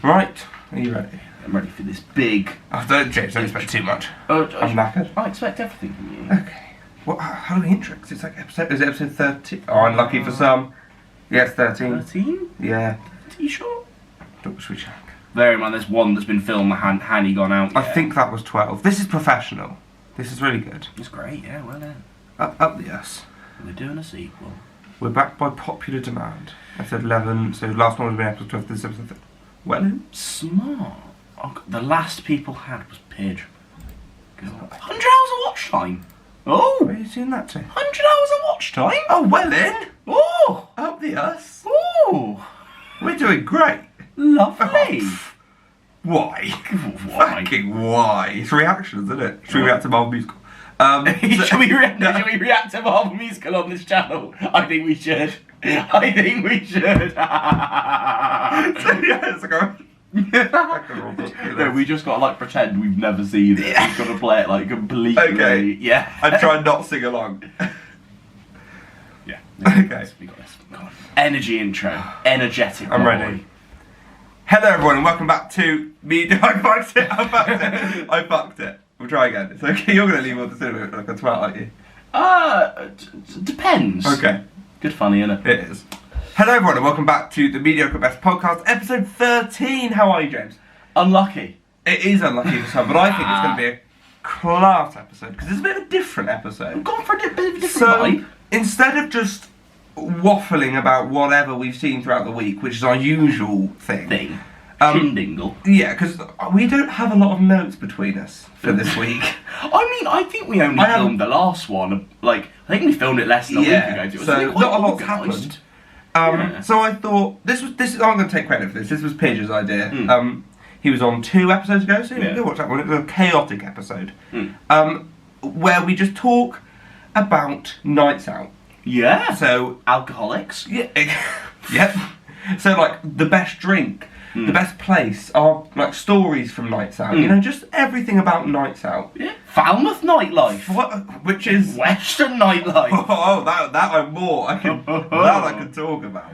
Right, are you ready? I'm ready for this big... Don't expect too much. I'm knackered. I expect everything from you. Okay. Well, how do we intro? Because it's like is it episode 13? Oh, unlucky for some. Yes, 13. 13? Yeah. Are you sure? Should we check? Bear in mind, there's one that's been filmed, the Hanny gone out yet. I think that was 12. This is professional. This is really good. It's great, yeah, well then. Up the S. We're doing a sequel. We're back by popular demand. Episode 11, so last one was been episode 12, this is episode 13. Well, Smart. Oh, the last people had was Pidge. 100 hours of watch time. Oh! where are you seeing that to? 100 hours of watch time? Oh, well in! Oh! Up the us. Oh! We're doing great. Lovely. Oh, why? Why? Fucking why? It's reactions, isn't it? Should we react to Marvel Musical? Should we react to Marvel Musical on this channel? I think we should. I think we should. Yeah, it's like No, we just gotta like pretend we've never seen it. We've gotta play it like completely. Okay. Yeah. And try and not sing along. Yeah. Okay. We got this. Come on. Energy intro. Energetic. I'm ready. Hello everyone and welcome back to me. I fucked it. I fucked it. We'll try again. It's okay. You're gonna leave all the cinema like a twat, aren't you? Depends. Okay. Good funny, innit? It is. Hello everyone and welcome back to the Mediocre Best Podcast, episode 13. How are you, James? Unlucky. It is unlucky for some, but I think it's going to be a class episode because it's a bit of a different episode. We've gone for a bit of a different So vibe. instead of just waffling about whatever we've seen throughout the week, which is our usual thing, Shindingle. yeah, because we don't have a lot of notes between us for this week. I think we only filmed the last one. Like, I think we filmed it less than a week ago. It was so quite not a lot's organised. happened. So I thought this is. I'm going to take credit for this. This was Pidge's idea. He was on 2 episodes ago, so you can watch that one. It was a chaotic episode, where we just talk about nights out. Yeah. So alcoholics. Yeah. Yep. So like the best drink, the best place, our like stories from nights out. You know, just everything about nights out. Yeah. Falmouth nightlife. Which is Western nightlife. Oh, that I'm more. I can talk about.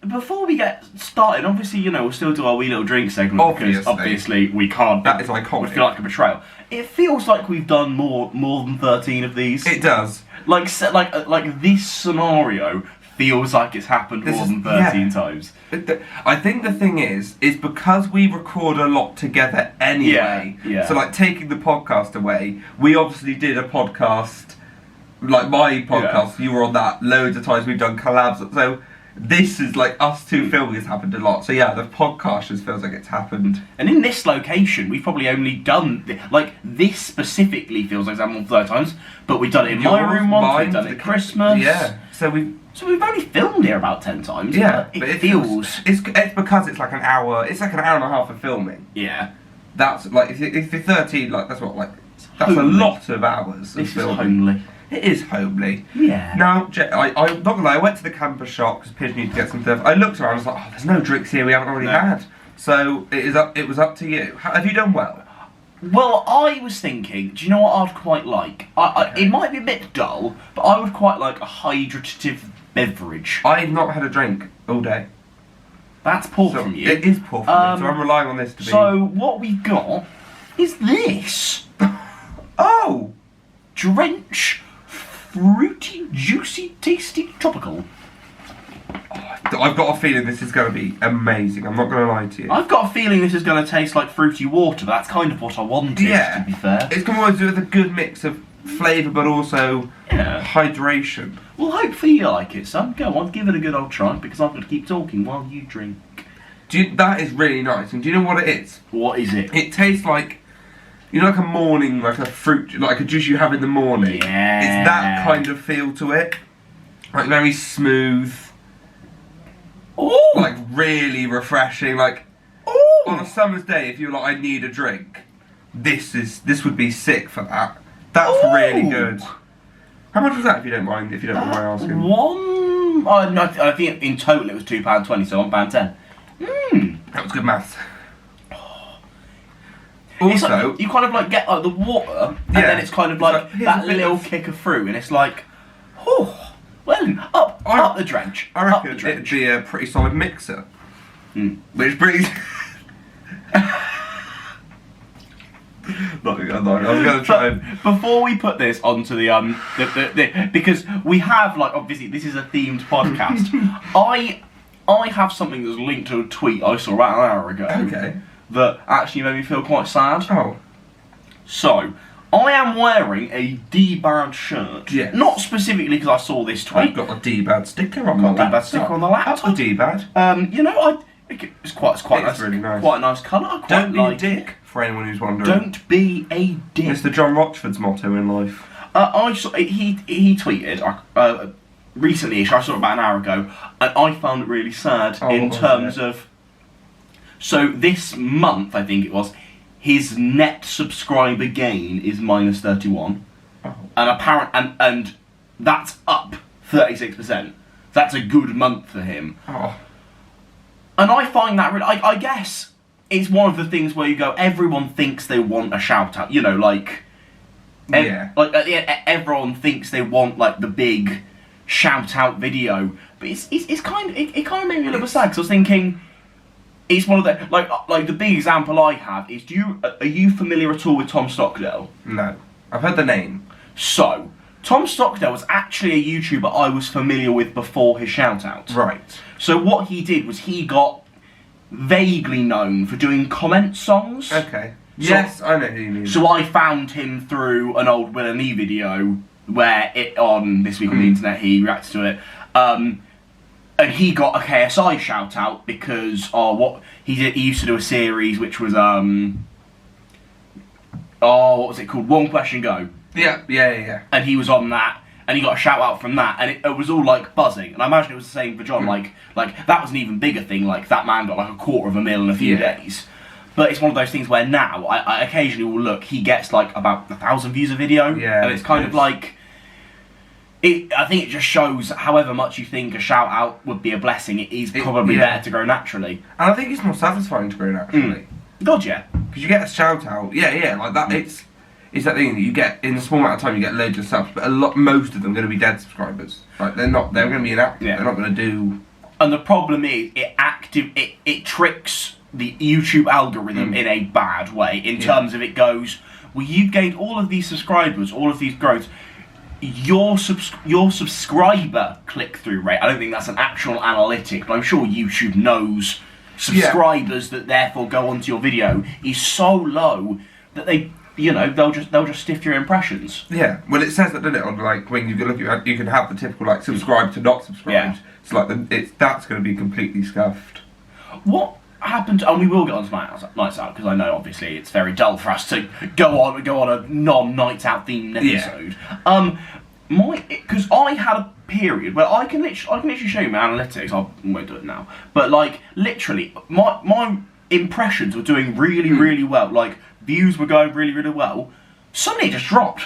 Before we get started, obviously, you know, we'll still do our wee little drink segment because obviously we can't. That is iconic. We feel like a betrayal. It feels like we've done more than 13 of these. It does. Like this scenario feels like it's happened more than 13 times. I think the thing is because we record a lot together anyway. Yeah. So like taking the podcast away, we obviously did a podcast, like my podcast. You were on that loads of times. We've done collabs. So this is like us two filming has happened a lot. So yeah, the podcast just feels like it's happened. And in this location, we've probably only done like this specifically feels like it's happened 30 times. But we've done it in my room once. We've done it at Christmas. Yeah. So we've only filmed here about 10 times. Yeah, but it feels. It's because it's like an hour. It's like an hour and a half of filming. Yeah. That's like if you're 13, like that's what that's homely. A lot of hours. This of filming. is homely. It is homely. Yeah. Now, I'm not gonna lie, I went to the campus shop because Pidge needed to get some stuff. I looked around, I was like, oh, there's no drinks here we haven't already had. So it was up to you. Have you done well? Well, I was thinking, do you know what I'd quite like? It might be a bit dull, but I would quite like a hydrative beverage. I've not had a drink all day. That's poor from you. It is poor from me, so I'm relying on this to be... So, what we've got is this. Oh! Drench fruity, juicy, tasty, tropical. I've got a feeling this is going to be amazing. I'm not going to lie to you. I've got a feeling this is going to taste like fruity water. That's kind of what I wanted, to be fair. It's going to do with a good mix of flavour but also hydration. Well, hopefully you like it, son. Go on, give it a good old try because I'm going to keep talking while you drink. That is really nice. And do you know what it is? What is it? It tastes like... You know, like a morning, like a fruit, like a juice you have in the morning. Yeah. It's that kind of feel to it. Like very smooth. Ooh. Like really refreshing. Like Ooh. On a summer's day, if you're like, I need a drink, this would be sick for that. That's really good. How much was that, if you don't mind my asking? I think in total it was £2.20, so £1.10. That was good maths. Also, like, you kind of like get like the water, and then it's kind of like that little kick of fruit, and it's like, oh, well, up the drench. I reckon it'd be a pretty solid mixer. which brings. I was going to try and... Before we put this onto the because we have, like, obviously this is a themed podcast. I have something that's linked to a tweet I saw about an hour ago. Okay. That actually made me feel quite sad. Oh. So, I am wearing a D-Bad shirt. Yes. Not specifically because I saw this tweet. I've got a D-Bad sticker on my laptop. D-Bad sticker on the laptop. That's a D-Bad. It's quite nice. Really nice. Quite a nice colour. Don't be a dick, for anyone who's wondering. Don't be a dick. Mr. John Rochford's motto in life. He tweeted recently, I saw it about an hour ago, and I found it really sad in terms of. So this month, I think it was, his net subscriber gain is minus 31, and that's up 36%. That's a good month for him. Oh. And I find that really, I guess it's one of the things where you go, everyone thinks they want a shout out, everyone thinks they want like the big shout out video, but it kind of made me a little bit sad because I was thinking it's one of the like the big example I have is are you familiar at all with Tom Stockdale? No, I've heard the name. So Tom Stockdale was actually a YouTuber I was familiar with before his shout out. Right. So what he did was he got vaguely known for doing comment songs. Okay. Yes, I know who you mean. So I found him through an old Will and E video where on This Week on the Internet he reacted to it. And he got a KSI shout out because what he did, he used to do a series which was what was it called? One Question Go. Yeah. And he was on that, and he got a shout out from that, and it was all like buzzing. And I imagine it was the same for John. Like that was an even bigger thing. Like that man got like $250,000 in a few days. But it's one of those things where now I occasionally will look. He gets like about 1,000 views a video, and it's kind of like. I think it just shows however much you think a shout out would be a blessing, it is probably better to grow naturally. And I think it's more satisfying to grow naturally. God, yeah. Because you get a shout out, like that. It's that thing that you get in a small amount of time. You get loads of subs, but most of them are going to be dead subscribers. Like they're not. They're going to be inactive. Yeah. They're not going to do. And the problem is, it tricks the YouTube algorithm in a bad way. In terms of it goes, well, you've gained all of these subscribers, all of these growths. Your subscriber click-through rate, I don't think that's an actual analytic, but I'm sure YouTube knows subscribers that therefore go onto your video is so low that they'll just stiff your impressions. Yeah, well it says that, doesn't it, on like when you look at you can have the typical like subscribe to not subscribe. Yeah. It's like that's going to be completely scuffed. What happened? And we will get on to Nights Out because I know obviously it's very dull for us to go on a non-Nights Out themed episode. Because I had a period where I can literally show you my analytics. I won't do it now, but like literally my impressions were doing really well. Like views were going really well. Suddenly it just dropped.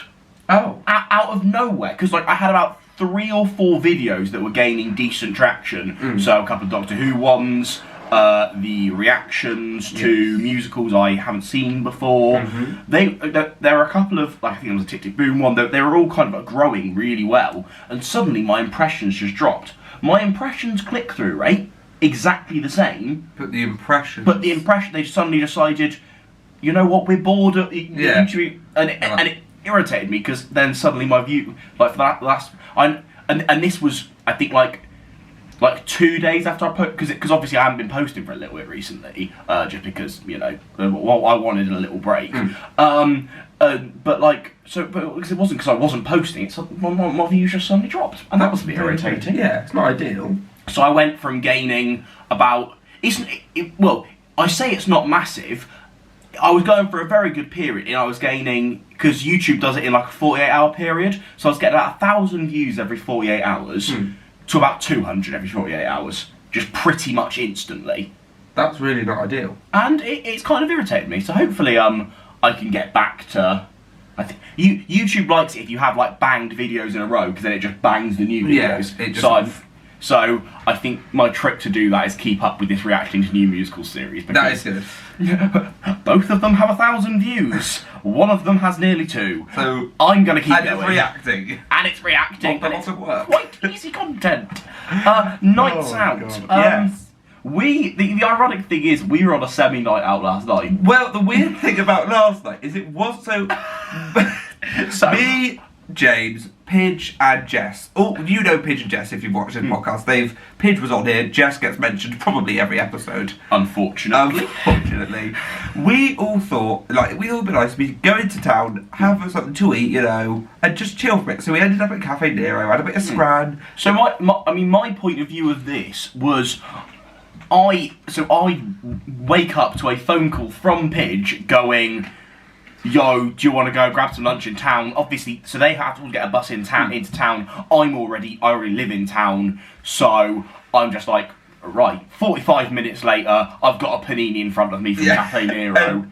Oh, out of nowhere, because like I had about 3 or 4 videos that were gaining decent traction. So a couple of Doctor Who ones. The reactions to musicals I haven't seen before. There are a couple of, like I think there was a Tick Tick Boom one, they were all kind of growing really well, and suddenly my impressions just dropped. My impressions click-through rate, exactly the same. But the impression, they suddenly decided, you know what, we're bored of YouTube, and it irritated me, because then suddenly my view, like for that last, and this was, I think, like 2 days after I put, because obviously I haven't been posting for a little bit recently, just because I wanted a little break. But because it wasn't because I wasn't posting, it's my views just suddenly dropped, and that was a bit irritating. Yeah, it's not ideal. So I went from gaining about I say it's not massive. I was going for a very good period, and I was gaining, because YouTube does it in like a 48-hour period, so I was getting about 1,000 views every 48 hours. To about 200 every 48 hours, just pretty much instantly. That's really not ideal. And it's kind of irritated me, so hopefully I can get back to... I think YouTube likes it if you have like banged videos in a row, because then it just bangs the new videos. Yeah, so I think my trick to do that is keep up with this reacting to new musical series. That is good. Both of them have 1,000 views. One of them has nearly 2. So I'm going to keep going. And it's reacting. Not a lot of work. Quite easy content. Nights Out. Yes. The ironic thing is, we were on a semi-night out last night. Well, the weird thing about last night is it was so... Me, James, Pidge and Jess. Oh, you know Pidge and Jess if you've watched this podcast. Pidge was on here, Jess gets mentioned probably every episode. Unfortunately. We all thought, like, we all been nice, we go into town, have something to eat, you know, and just chill for it. So we ended up at Cafe Nero, had a bit of scran. So my point of view of this was... I wake up to a phone call from Pidge going, yo, do you want to go grab some lunch in town? Obviously, so they have to get a bus into town. I already live in town, so I'm just like, right, 45 minutes later, I've got a panini in front of me from Cafe Nero.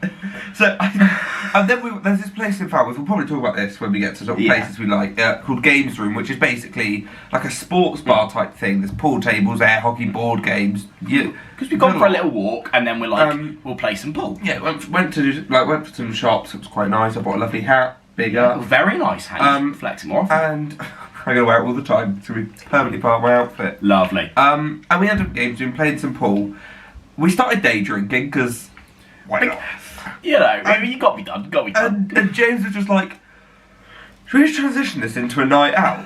And then there's this place in Falmouth, we'll probably talk about this when we get to sort of places we like, called Games Room, which is basically like a sports bar type thing. There's pool tables, air hockey, board games. Because we've gone for a little walk, and then we're like, we'll play some pool. Yeah, went for some shops, it was quite nice. I bought a lovely hat, bigger. Very nice hat, flexing more often. And I'm going to wear it all the time, so we permanently part of my outfit. Lovely. And we ended up Games Room, playing some pool. We started day drinking, because why not? You know, I mean, you got me done. And James was just like, should we just transition this into a night out?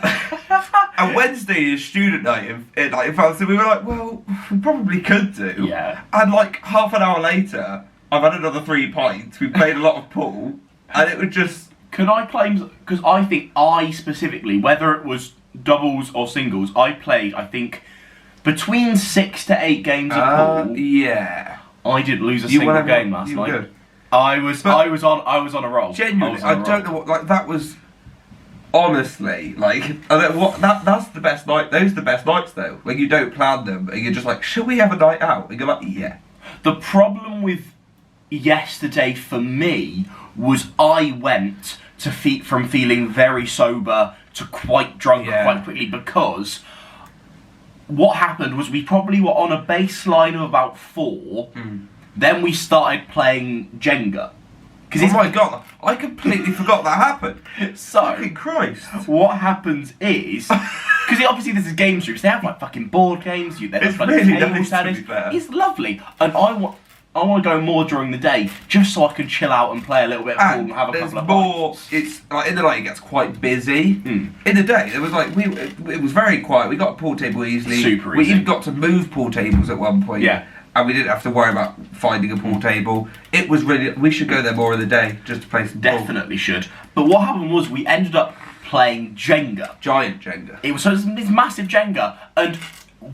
And Wednesday is student night in Falmouth, so we were like, well, we probably could do. Yeah. And like half an hour later, I've had another 3 pints, we played a lot of pool, and it was just... Can I claim, because I think I specifically, whether it was doubles or singles, I played, I think, between 6 to 8 games of pool. Yeah. I didn't lose a single game last night. Good. I was on a roll. Genuinely, I don't know what, like, that was, honestly, like, that's the best night, those are the best nights though, when you don't plan them, and you're just like, should we have a night out? And you're like, yeah. The problem with yesterday for me was I went from feeling very sober to quite drunk quite quickly, because what happened was we probably were on a baseline of about 4. Then we started playing Jenga. Oh my god, I completely forgot that happened. So, fucking Christ. What happens is, because obviously this is games groups, they have like fucking board games, it's really nice, to be fair. It's lovely, and I want to go more during the day, just so I can chill out and play a little bit of pool and have a couple of pints. It's like in the night it gets quite busy. In the day it was like it was very quiet. We got a pool table easily. Super we easy. even got to move pool tables at one point. Yeah. And we didn't have to worry about finding a pool table. It was really... We should go there more in the day, just to play some pool. Definitely should. But what happened was we ended up playing Jenga. Giant Jenga. It was this massive Jenga. And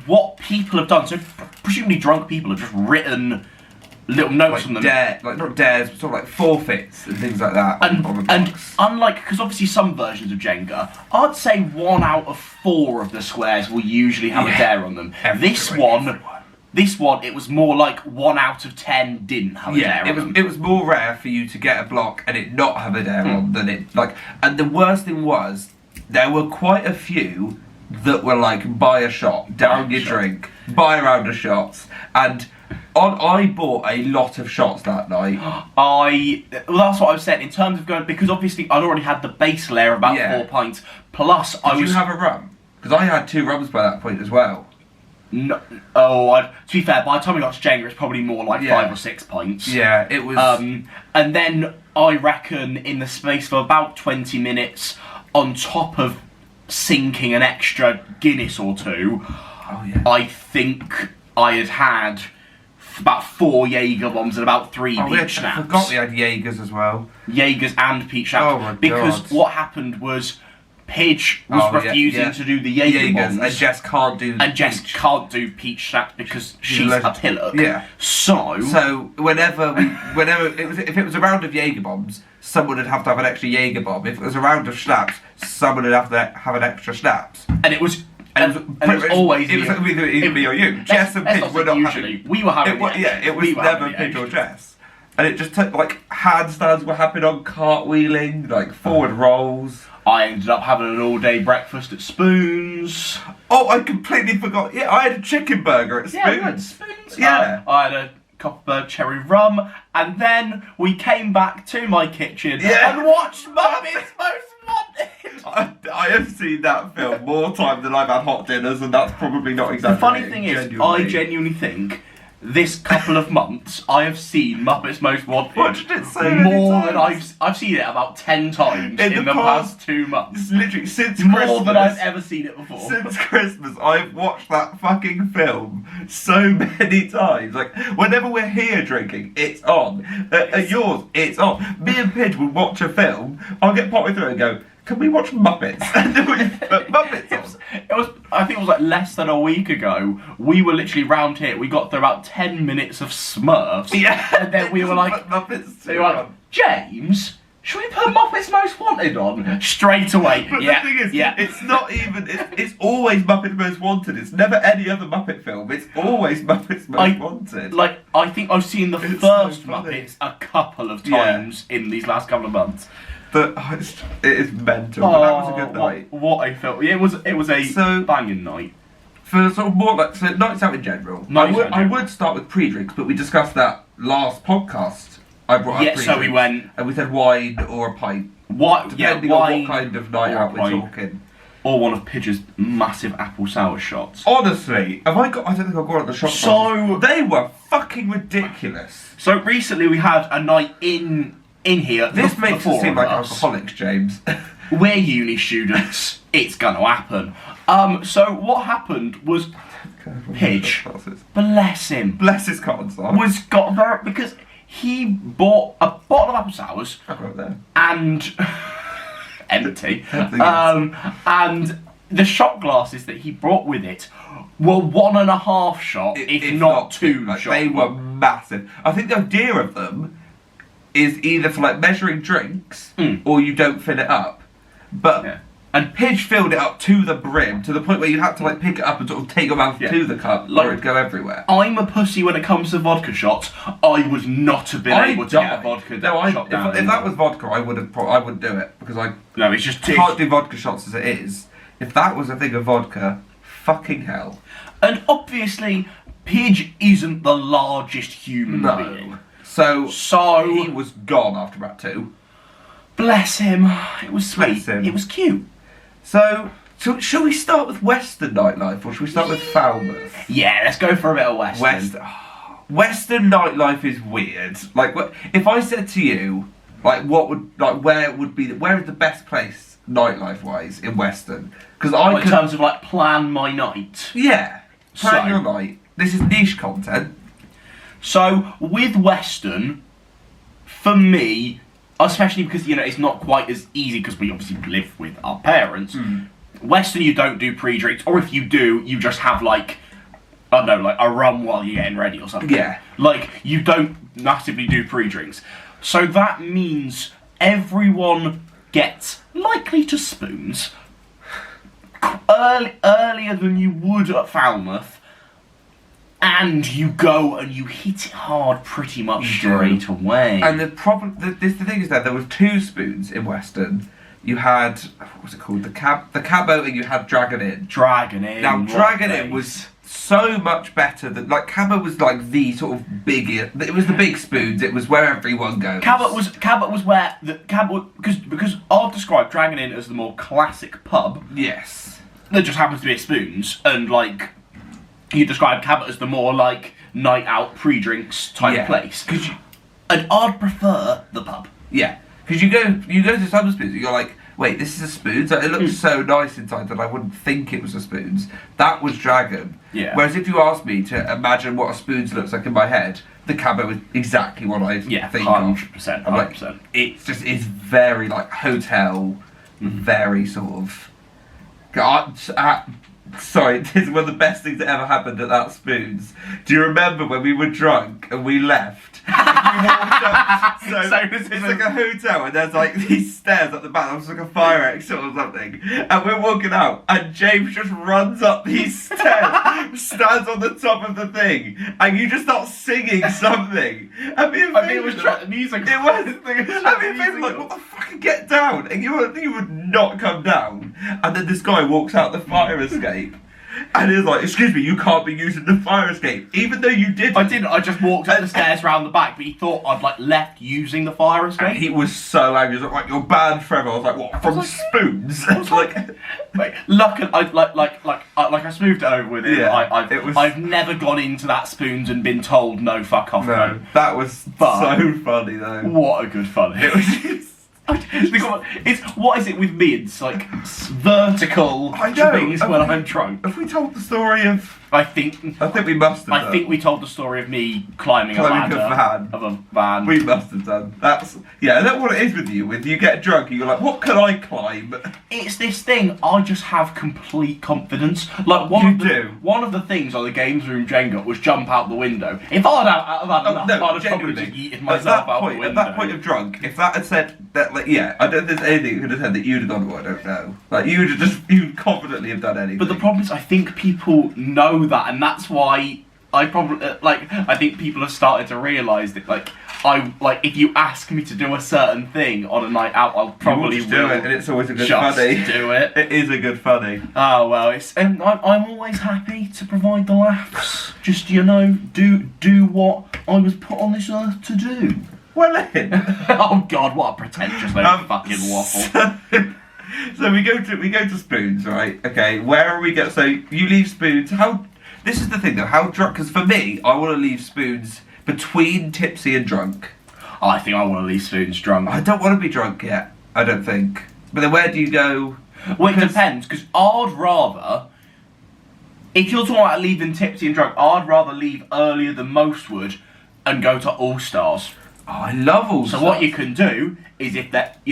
what people have done... So presumably drunk people have just written little notes on them. Not dares, but sort of like forfeits and things like that. And unlike... Because obviously some versions of Jenga, I'd say 1 out of 4 of the squares will usually have a dare on them. This one, it was more like 1 out of 10 didn't have a dare on them. It was more rare for you to get a block and it not have a dare on than it, like... And the worst thing was, there were quite a few that were like, buy a shot, down your drink, buy a round of shots, and... I bought a lot of shots that night. Well, that's what I was saying, in terms of going... Because obviously I'd already had the base layer of about 4 pints, plus Did you have a rum? Because I had 2 rums by that point as well. No, to be fair, by the time we got to Jenga, it's probably more like 5 or 6 pints. Yeah, it was... and then, I reckon, in the space of about 20 minutes, on top of sinking an extra Guinness or 2, I think I had about 4 Jaeger bombs and about 3 peach schnapps. I forgot we had Jaegers as well. Jaegers and peach schnapps. Oh my god. Because what happened was... Pidge was refusing to do the Jaeger bombs. And Jess can't do can't do peach schnapps because she's a pillock. Yeah. So whenever if it was a round of Jaeger bombs, someone would have to have an extra Jaeger bomb. If it was a round of schnapps, someone would have to have an extra schnapps. And it was always either me or you. Jess and Pidge were not usually. We were having it was never Pidge or Jess. And it just took, like, handstands were happening on, cartwheeling, like forward rolls. I ended up having an all-day breakfast at Spoons. Oh, I completely forgot. Yeah, I had a chicken burger at Spoons. Yeah, we had Spoons. Yeah. I had a Copperberg cherry rum, and then we came back to my kitchen and watched Muppets Most Wanted. I have seen that film more times than I've had hot dinners, and that's probably not exaggerating. The funny thing is, I genuinely think this couple of months I have seen Muppets Most Wanted Watched it so many more times. than I've seen it about 10 times in the past 2 months. It's literally since more Christmas, than I've ever seen it before. Since Christmas, I've watched that fucking film so many times. Like, whenever we're here drinking, it's on. At yours, it's on. Me and Pidge will watch a film, I'll get partway through and go, can we watch Muppets? And then we put Muppets on. I think it was like less than a week ago. We were literally round here. We got through about 10 minutes of Smurfs. Yeah. And then we were like, Muppets. they were like, James, should we put Muppets Most Wanted on? Straight away. But the thing is, it's not even, it's always Muppets Most Wanted. It's never any other Muppet film. It's always Muppets Most Wanted. Like, I think I've seen the first Muppets a couple of times in these last couple of months. But it is mental. But that was a good night. What I felt. It was a banging night. For sort of more like nights out in general. I would start with pre-drinks, but we discussed that last podcast. I brought up pre-drinks. So we went and we said wine or a pint. Depending on what kind of night out we're talking. Or one of Pidge's massive apple sour shots. Honestly, I don't think I've gone at the shot. So they were fucking ridiculous. So recently we had a night in here. This makes us seem like alcoholics, James. We're uni students. It's gonna happen. So what happened was Pidge, bless him, bless his cotton sock, got there because he bought a bottle of apple sours and empty, and the shot glasses that he brought with it were 1.5 shot, if not 2 shots. They were massive. I think the idea of them is either for like measuring drinks or you don't fill it up. But and Pidge filled it up to the brim, to the point where you had to like pick it up and sort of take a mouth to the cup, or it'd go everywhere. I'm a pussy when it comes to vodka shots. I would not have been able to get a vodka shot down. If that was vodka, I wouldn't do it because it's just can't do vodka shots as it is. If that was a thing of vodka, fucking hell. And obviously, Pidge isn't the largest human being. So he was gone after about 2. Bless him. It was sweet. It was cute. So shall we start with Western nightlife or should we start with Falmouth? Yeah, let's go for a bit of Western. Western nightlife is weird. Like, if I said to you, like, where is the best place nightlife wise in Western? Because in terms of like plan my night. Yeah, plan your night. This is niche content. So with Western, for me, especially because it's not quite as easy because we obviously live with our parents. Western, you don't do pre-drinks, or if you do, you just have like a rum while you're getting ready or something. Yeah, like you don't massively do pre-drinks. So that means everyone gets likely to spoons earlier than you would at Falmouth. And you go and you hit it hard pretty much straight away. And the thing is that there was 2 spoons in Western. You had, what was it called? The Cabo, and you had Dragon Inn. Now, Dragon Inn was so much better than, like, Cabo was like the sort of it was the big spoons. It was where everyone goes. Cabot was where because I've described Dragon Inn as the more classic pub. Yes. There just happens to be spoons, and like you describe Cabot as the more like night out pre-drinks type place. And I'd prefer the pub. Yeah, because you go to some spoons, and you're like, wait, this is a spoons. It looks so nice inside that I wouldn't think it was a spoons. That was Dragon. Yeah. Whereas if you asked me to imagine what a spoons looks like in my head, the Cabo is exactly what I think 100%. 100%. It's very like hotel, very sort of. Sorry, this is one of the best things that ever happened at that Spoons. Do you remember when we were drunk and we left? We walked up, it's like a hotel and there's like these stairs at the back, it's like a fire exit or something. And we're walking out and James just runs up these stairs, stands on the top of the thing, and you just start singing something. It was music. It was. People like, what the fuck, get down. And you would not come down. And then this guy walks out the fire escape. And he was like, excuse me, you can't be using the fire escape, even though you did. I didn't. I just walked up the stairs round the back, but he thought I'd like left using the fire escape. And he was so angry. He was like, you're banned forever. I was like, what? From spoons? I was like, luckily, I smoothed it over with him. Yeah, I've never gone into that spoons and been told no, fuck off. No, that was so funny though. What a good funny. It was. It's what is it with me? It's like vertical things when I'm drunk. Have we told the story of? I think we must have. I think we told the story of me climbing a ladder of a van. We must have done. That's what it is with you. When you get drunk, you're like, what can I climb? It's this thing. I just have complete confidence. Like one of the things on the games room Jenga was jump out the window. If I'd had enough, I'd have probably just yeeted myself out the window. At that point of drunk, if that had said that, like, I don't think there's anything you could have said that you'd have done. Well, I don't know. Like you'd confidently have done anything. But the problem is, I think people know that, and that's why I probably I think people have started to realise that if you ask me to do a certain thing on a night out, I'll probably do it, and it's always a good funny. Do it. It is a good funny. Oh well, I'm always happy to provide the laughs. Just do what I was put on this earth to do. Well then. Oh God, what a pretentious little fucking waffle. So we go to spoons, right? Okay, where are we going? So you leave spoons. This is the thing though. How drunk? Because for me, I want to leave spoons between tipsy and drunk. I think I want to leave spoons drunk. I don't want to be drunk yet. I don't think. But then where do you go? Well, it depends. Because I'd rather, if you're talking about leaving tipsy and drunk, I'd rather leave earlier than most would, and go to All Stars. Oh, I love All Stars. So what you can do is if that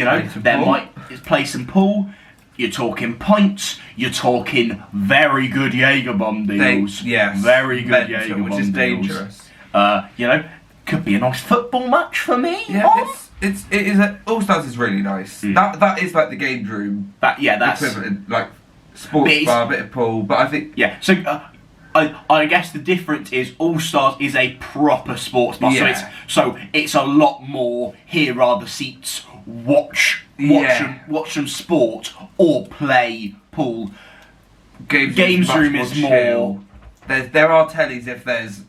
play some pool. You're talking pints. You're talking very good Jaeger bomb deals. Yes, very good Jaeger bomb deals, which is dangerous. Could be a nice football match for me. Yeah, it is. All Stars is really nice. That is like the game room. That's equivalent, like sports bar, bit of pool. But I think So. I guess the difference is All Stars is a proper sports bar, so it's a lot more. Here are the seats. Watch them sport or play pool. Games room is more. There are tellies if there's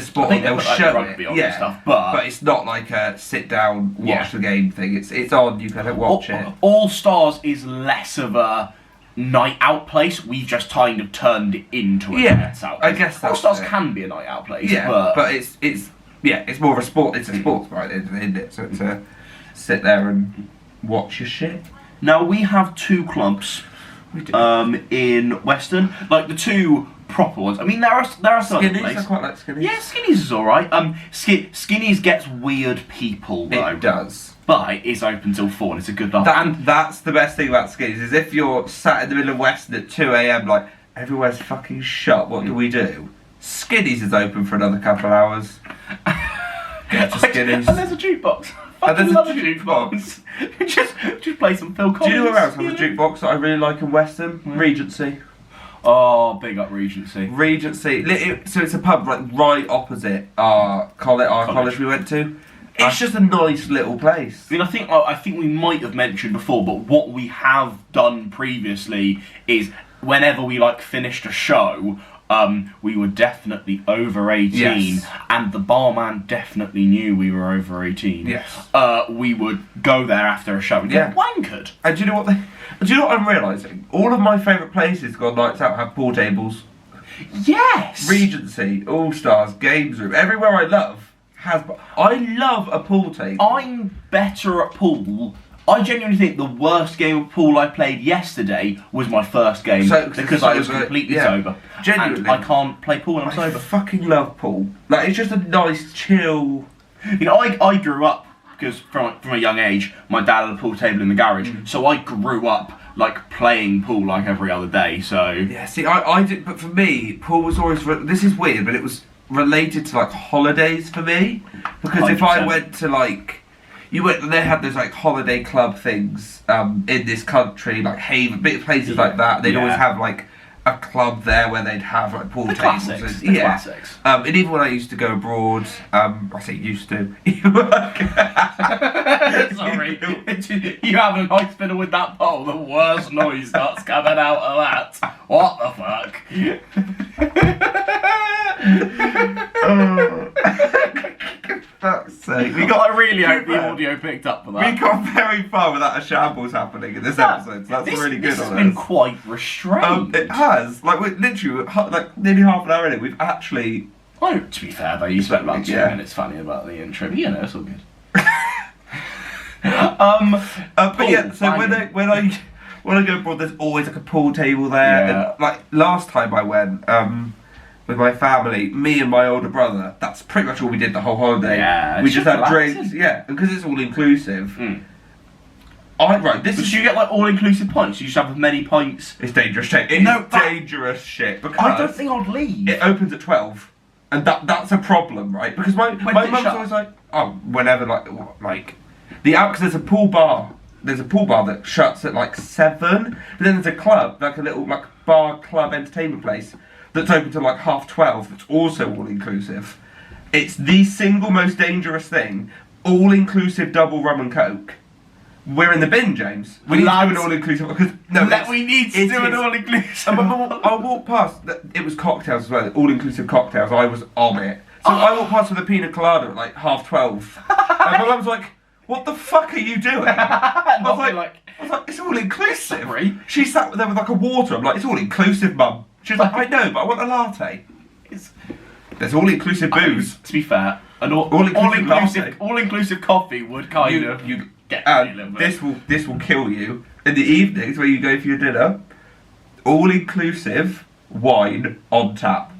sport on, they'll show it. Stuff, but it's not like a sit down watch the game thing. It's on. You can watch it. All Stars is less of a night out place. We've just kind of turned it into a night out place. I guess All Stars can be a night out place. But it's more of a sport. It's a sports bar, isn't it? So it's a sit there and watch your shit. Now we have two clubs in Western, like the two proper ones. I mean, there are some Skinnies. places. I quite like Skinnies. Yeah, Skinnies is all right. Skinnies gets weird people though. It does. But it is open till 4 and it's a good laugh. And that's the best thing about Skinnies is if you're sat in the middle of Western at 2 a.m. like everywhere's fucking shut. What do we do? Skinnies is open for another couple of hours. Get to Skinnies. And there's a jukebox. And there's a jukebox. just play some Phil Collins. Do you know where else has a jukebox that I really like in Western? Regency. Oh, big up Regency. So it's a pub right opposite our college we went to. It's just a nice little place. I mean, I think we might have mentioned before, but what we have done previously is whenever we finished a show, we were definitely over 18, and the barman definitely knew we were over 18. Yes. We would go there after a show and get wankered. And do you know what I'm realising? All of my favourite places to go on nights out have pool tables. Yes! Regency, All Stars, Games Room, everywhere I love I love a pool table. I'm better at pool. I genuinely think the worst game of pool I played yesterday was my first game because I was completely sober. Genuinely. And I can't play pool when I'm sober. I fucking love pool. It's just a nice, chill... I grew up, because from a young age, my dad had a pool table in the garage, so I grew up playing pool every other day, so... Yeah, see, I did, but for me, pool was always... This is weird, but it was related to holidays for me, because 100%. If I went to they had those holiday club things in this country, Haven, big places like that. They'd always have a club there where they'd have like pool tables. Classics. The classics. And even when I used to go abroad, I say used to. Sorry, you have a nice fiddle with that pole. The worst noise starts coming out of that. What the fuck? Fuck's sake. I really hope the audio picked up for that. We got very far without a shambles happening in this episode, so that's really good this on has been us. quite restrained. It has. Like, we're literally, like, nearly half an hour in it, we've actually... Oh, to be fair though, you spent about 2 minutes funny about the intro, but you know, it's all good. But yeah, so when I go abroad, there's always like a pool table there. Yeah. And, like, last time I went, with my family, me and my older brother, that's pretty much all we did the whole holiday. Yeah, we just had drinks, and because it's all inclusive. But you get like all-inclusive pints. You just have as many pints. It's dangerous shit. Dangerous shit. Because I don't think I'd leave. It opens at 12, and that's a problem, right? Because my mum's always like, whenever like because there's a pool bar. There's a pool bar that shuts at like 7, but then there's a club, like a little like bar club entertainment place that's open till like 12:30. That's also all-inclusive. It's the single most dangerous thing. All-inclusive double rum and coke. We're in the bin, James. We need to do an all-inclusive because we need to do an all-inclusive. I walked past. It was cocktails as well. All-inclusive cocktails. I was on it. So I walked past with a pina colada at like 12:30, and my mum was like, "What the fuck are you doing?" I was like, "It's all-inclusive." Sorry. She sat there with like a water. I'm like, "It's all-inclusive, Mum." She was like, "I know, but I want a latte." There's all-inclusive booze. To be fair, an all-inclusive coffee would kind of get me a little bit. This will kill you in the evenings where you go for your dinner. All-inclusive wine on tap.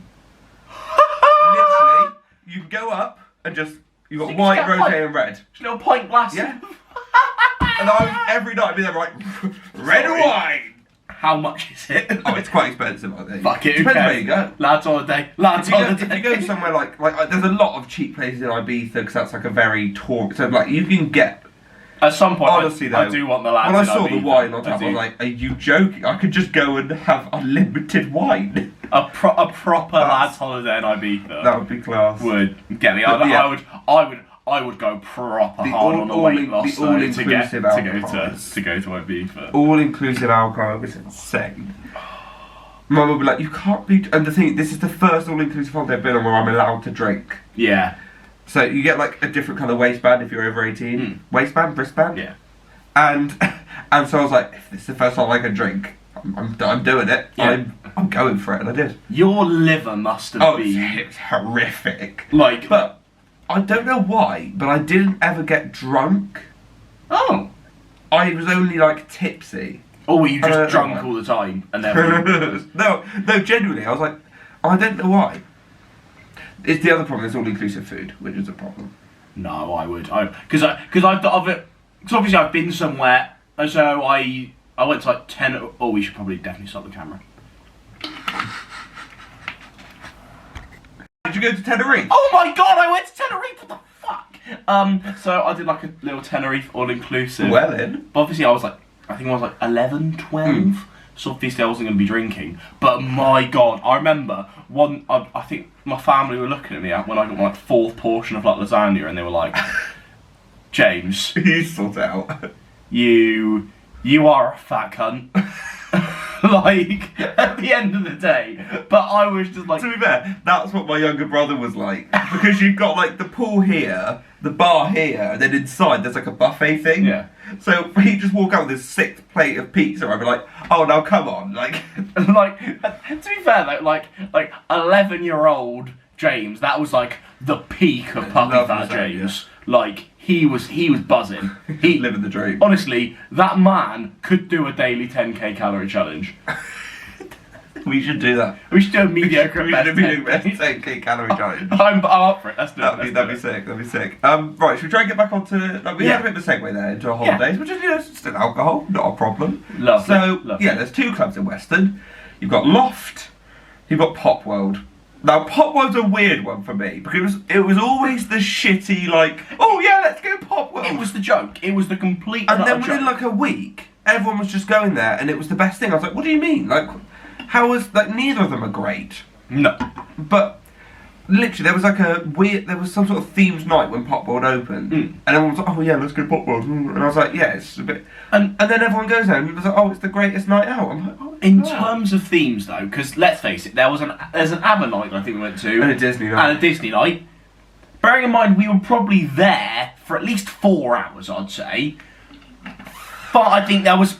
Literally, you go up and you've got white, rosé, and red. Just a little pint glass. Yeah. And every night I'd be there like, red wine. How much is it? Oh, it's quite expensive, I think. Fuck it, depends where you go. Lads holiday. If you go somewhere like there's a lot of cheap places in Ibiza because that's like a very tour. So like you can get. At some point, honestly, I do want the lads. When I saw the wine on tap, I was like, "Are you joking? I could just go and have unlimited wine." A proper lads holiday in Ibiza. That would be class. Would get me. I would go proper hard on the weight loss to go to Ibiza. All-inclusive alcohol was insane. Mum would be like, "You can't be." And the thing, this is the first all-inclusive holiday I've been on where I'm allowed to drink. Yeah. So you get like a different kind of waistband if you're over 18. Waistband, wristband. Yeah. And so I was like, if this is the first time I can drink, I'm doing it. Yeah. I'm going for it, and I did. Your liver must have been. It's horrific. But I don't know why, but I didn't ever get drunk. Oh. I was only like tipsy. Or were you just drunk all the time and then? No, genuinely, I was like, I don't know why. It's the other problem. It's all-inclusive food, which is a problem. No, I would. Because obviously I've been somewhere, and so I went to like 10. Oh, we should probably definitely stop the camera. Did you go to Tenerife? Oh my god, I went to Tenerife. What the fuck? So I did like a little Tenerife all-inclusive. Well then. But obviously I was like 11, 12. So obviously I wasn't going to be drinking. But my god, I remember I think my family were looking at me when I got my fourth portion of like lasagna, and they were like, "James, you sort out. You are a fat cunt." Like at the end of the day, but I was just like. To be fair, that's what my younger brother was like, because you've got like the pool here, the bar here, and then inside there's like a buffet thing. Yeah. So he'd just walk out with his 6th plate of pizza. I'd be like, "Oh, now come on!" Like, to be fair though, like 11-year-old James, that was like the peak of puppy fat James. Yeah. Like he was buzzing. He living the dream. Honestly, that man could do a daily 10k calorie challenge. We should do that. We should do a mediocre best 10k calorie challenge. I'm up for it. Let's do it. That'd be sick. That'd be sick. Right, should we try and get back onto? We had a bit of a segue there into holidays, which is still alcohol, not a problem. Lovely. There's 2 clubs in Weston. You've got Loft. You've got Pop World. Now, Pop World's a weird one for me, because it was always the shitty, like, "Oh yeah, let's go Pop World." It was the joke. It was the complete. And then within like a week, everyone was just going there, and it was the best thing. I was like, "What do you mean? Like, how was like neither of them are great. No. But literally, there was like there was some sort of themed night when Pop World opened, and everyone was like, "Oh yeah, let's go Pop World," and I was like, "Yeah, it's a bit." And then everyone goes there and it was like, "Oh, it's the greatest night out." I'm like, "Oh." In terms of themes, though, because let's face it, there's an ABBA night I think we went to, and a Disney night, and a Disney night. Bearing in mind we were probably there for at least 4 hours, I'd say. But I think there was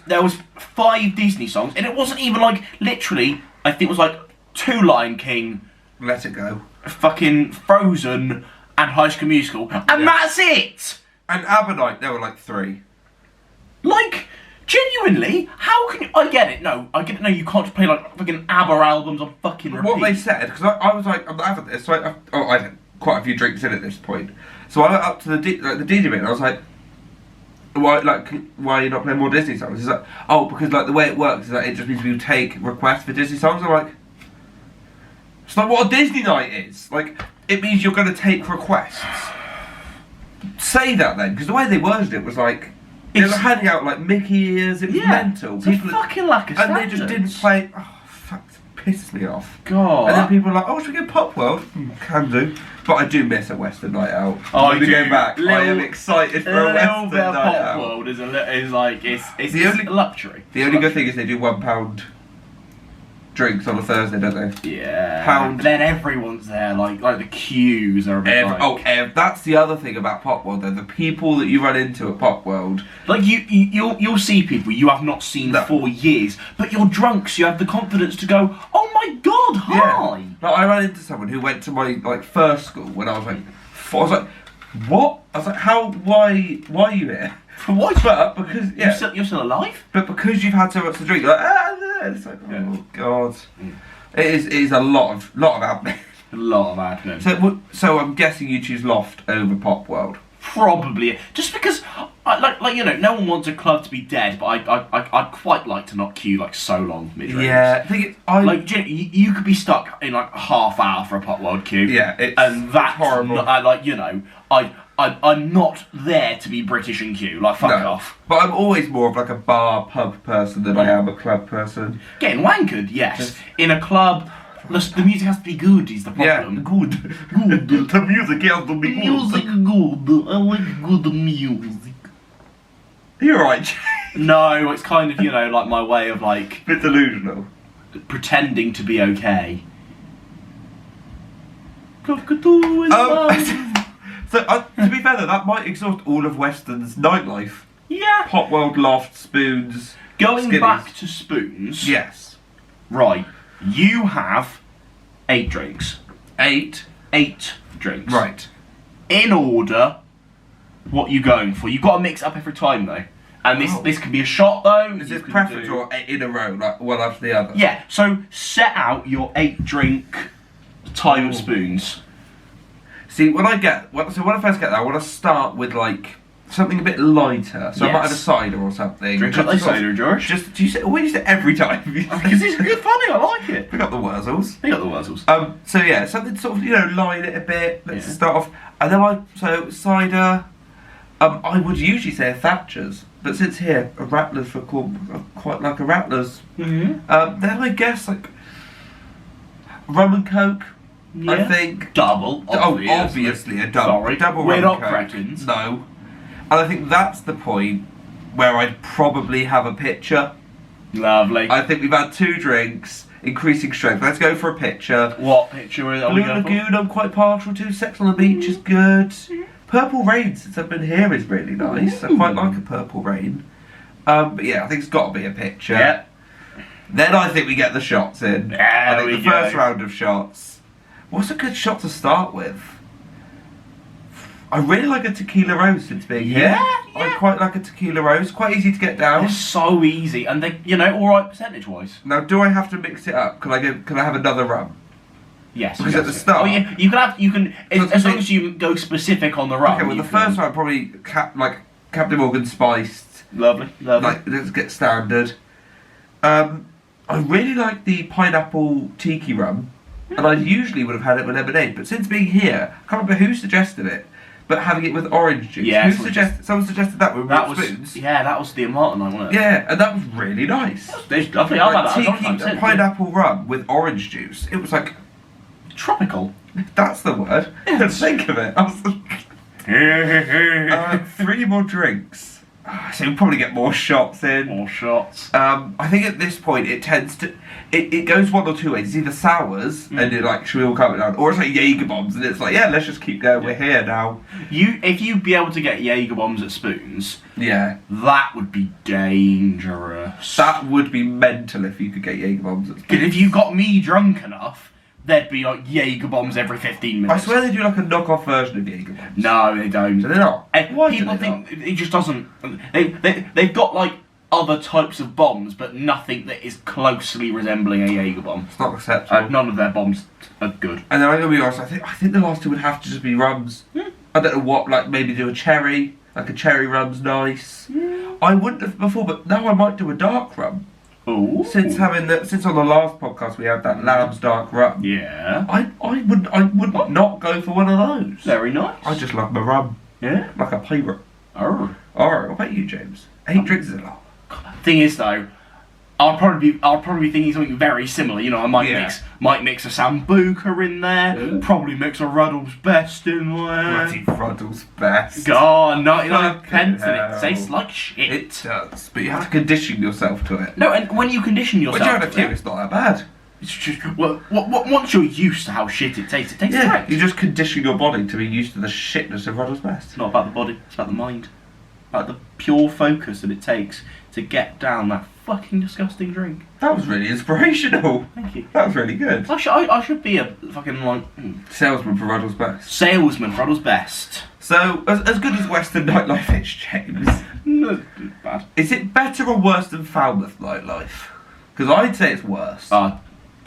5 Disney songs, and it wasn't even like literally. I think it was like 2 Lion King, Let It Go, fucking Frozen, and High School Musical, and that's it. And ABBA night, there were like 3. Like, genuinely, how can you... I get it, no, you can't just play like fucking ABBA albums on fucking repeat. What they said, because I was like, I'm not having this, so I had quite a few drinks in at this point. So I went up to the DJ bit and I was like, why are you not playing more Disney songs? He's like, oh, because like the way it works is that it just means people take requests for Disney songs. I'm like, it's not what a Disney night is. Like, it means you're going to take requests. Say that then, because the way they worded it was like, they were handing out like Mickey ears, it was mental. It's people a fucking lack of and standards. they just didn't play, oh fuck, it pisses me off. God. And then people are like, oh, should we go Pop World? Can do. But I do miss a Western night out. Oh, I do. Go back. I am excited for a Western night out. Pop World is like it's the only luxury. The only good thing is they do £1 drinks on a Thursday, don't they? Yeah. Pound. But then everyone's there, like the queues are a bit that's the other thing about Pop World though. The people that you run into at Pop World, like you'll see people you have not seen for years, but you're drunk, so you have the confidence to go, oh my god, hi. Yeah. Like, I ran into someone who went to my like first school when I was like 4. I was like, what? I was like, why are you here? For what? But because you're still alive. But because you've had so much to drink, you're like, it's like, oh god, it is a lot of admin. A lot of admin. So I'm guessing you choose Loft over Pop World. Probably, just because, like you know, no one wants a club to be dead, but I'd quite like to not queue like so long mid-range. Yeah, like you could be stuck in like a half hour for a Pop World queue. Yeah, and that's horrible. Like you know, I'm not there to be British and queue. Like fuck off. But I'm always more of like a bar pub person than I am a club person. Getting wankered, yes. In a club. The music has to be good, is the problem. Yeah, good. The music has to be good. Music good. I like good music. You're right. No, it's kind of, you know, like my way of like... Bit delusional. Pretending to be okay. Cockatoo is So, to be fair though, that might exhaust all of Western's nightlife. Yeah. Pop World, Loft, Spoons, Going Skinnies. back to Spoons... Yes. Right. You have 8 drinks. 8 drinks. Right. In order, what you going for? You've got to mix up every time though. And this can be a shot though. Is this preference or in a row, like one after the other? Yeah, so set out your 8 drink time of spoons. See, when I first get that, I want to start with like something a bit lighter. So I might have a cider or something. Drink up like cider, George. Do you say it every time? Because it's good funny, I like it. Pick up the Wurzels. Pick up the Wurzels. So yeah, something sort of, you know, line it a bit. Let's start off. And then cider. I would usually say a Thatcher's, but since here a Rattler's for quite like a Rattler's. Mm-hmm. Then I guess like rum and coke. Yeah. I think double. Obviously a double. Sorry, double we're rum not and coke. cretins. No. And I think that's the point where I'd probably have a pitcher. Lovely. I think we've had 2 drinks, increasing strength. Let's go for a pitcher. What pitcher are we Blue Lagoon I'm quite partial to. Sex on the Beach is good. Purple Rain, since I've been here, is really nice. I quite like a Purple Rain. But yeah, I think it's got to be a pitcher. Yeah. Then I think we get the shots in. Yeah, I think the first round of shots. What's a good shot to start with? I really like a tequila rose since being here. I quite like a tequila rose. Quite easy to get down. It's so easy, and they, you know, all right percentage-wise. Now, do I have to mix it up? Can I have another rum? Yes. Because at the start. Oh yeah, you can as long as you go specific on the rum. Okay, well the first one probably Captain Morgan spiced. Lovely. Like, let's get standard. I really like the pineapple tiki rum, and I usually would have had it with lemonade, but since being here, I can't remember who suggested it. but having it with orange juice. Yeah, Someone suggested that with spoons. Yeah, that was the Martin night, wasn't it? Yeah, and that was really nice. It's lovely. I've had that tiki pineapple rum with orange juice. It was like tropical. That's the word. Think of it. I was like, 3 more drinks. So we'll probably get more shots in. More shots. I think at this point it tends to... It goes one or two ways. It's either sours and it like, should we all calm it down? Or it's like Jaeger bombs and it's like, yeah, let's just keep going. We're here now. If you'd be able to get Jaeger bombs at spoons... Yeah. That would be dangerous. That would be mental if you could get Jaeger bombs at spoons. Because if you got me drunk enough... There'd be like Jaeger bombs every 15 minutes. I swear they do like a knockoff version of Jaeger bombs. No, they don't. Do they not? Why people do they think not? it just doesn't. They've got like other types of bombs, but nothing that is closely resembling a Jaeger bomb. It's not acceptable. None of their bombs are good. And then I'm gonna be honest. I think the last two would have to just be rums. I don't know what. Like maybe do a cherry. Like a cherry rum's nice. I wouldn't have before, but now I might do a dark rum. Ooh. Since on the last podcast we had that lamb's dark rum. Yeah. I would not go for one of those. Very nice. I just like my rum. Yeah. Like a pirate. Oh. Alright, what about you, James? 8 drinks is a lot. Thing is though, I'll probably be thinking something very similar. You know, I might mix a Sambuca in there. Ooh. Probably mix a Ruddle's Best in there. Bloody Ruddle's Best. God, 99 pence and hell. it tastes like shit. It does, but you have to condition yourself to it. No, and when you condition yourself When you're on a to few, it, it's not that bad. it's just, once you're used to how shit it tastes great. You just condition your body to be used to the shitness of Ruddle's Best. It's not about the body, it's about the mind. About the pure focus that it takes to get down that fucking disgusting drink. That was really inspirational. Thank you. That was really good. I should be a fucking like Salesman for Ruddle's Best. salesman for Ruddle's Best. So, as good as Western Nightlife is, James, No, bad. is it better or worse than Falmouth Nightlife? Because I'd say it's worse.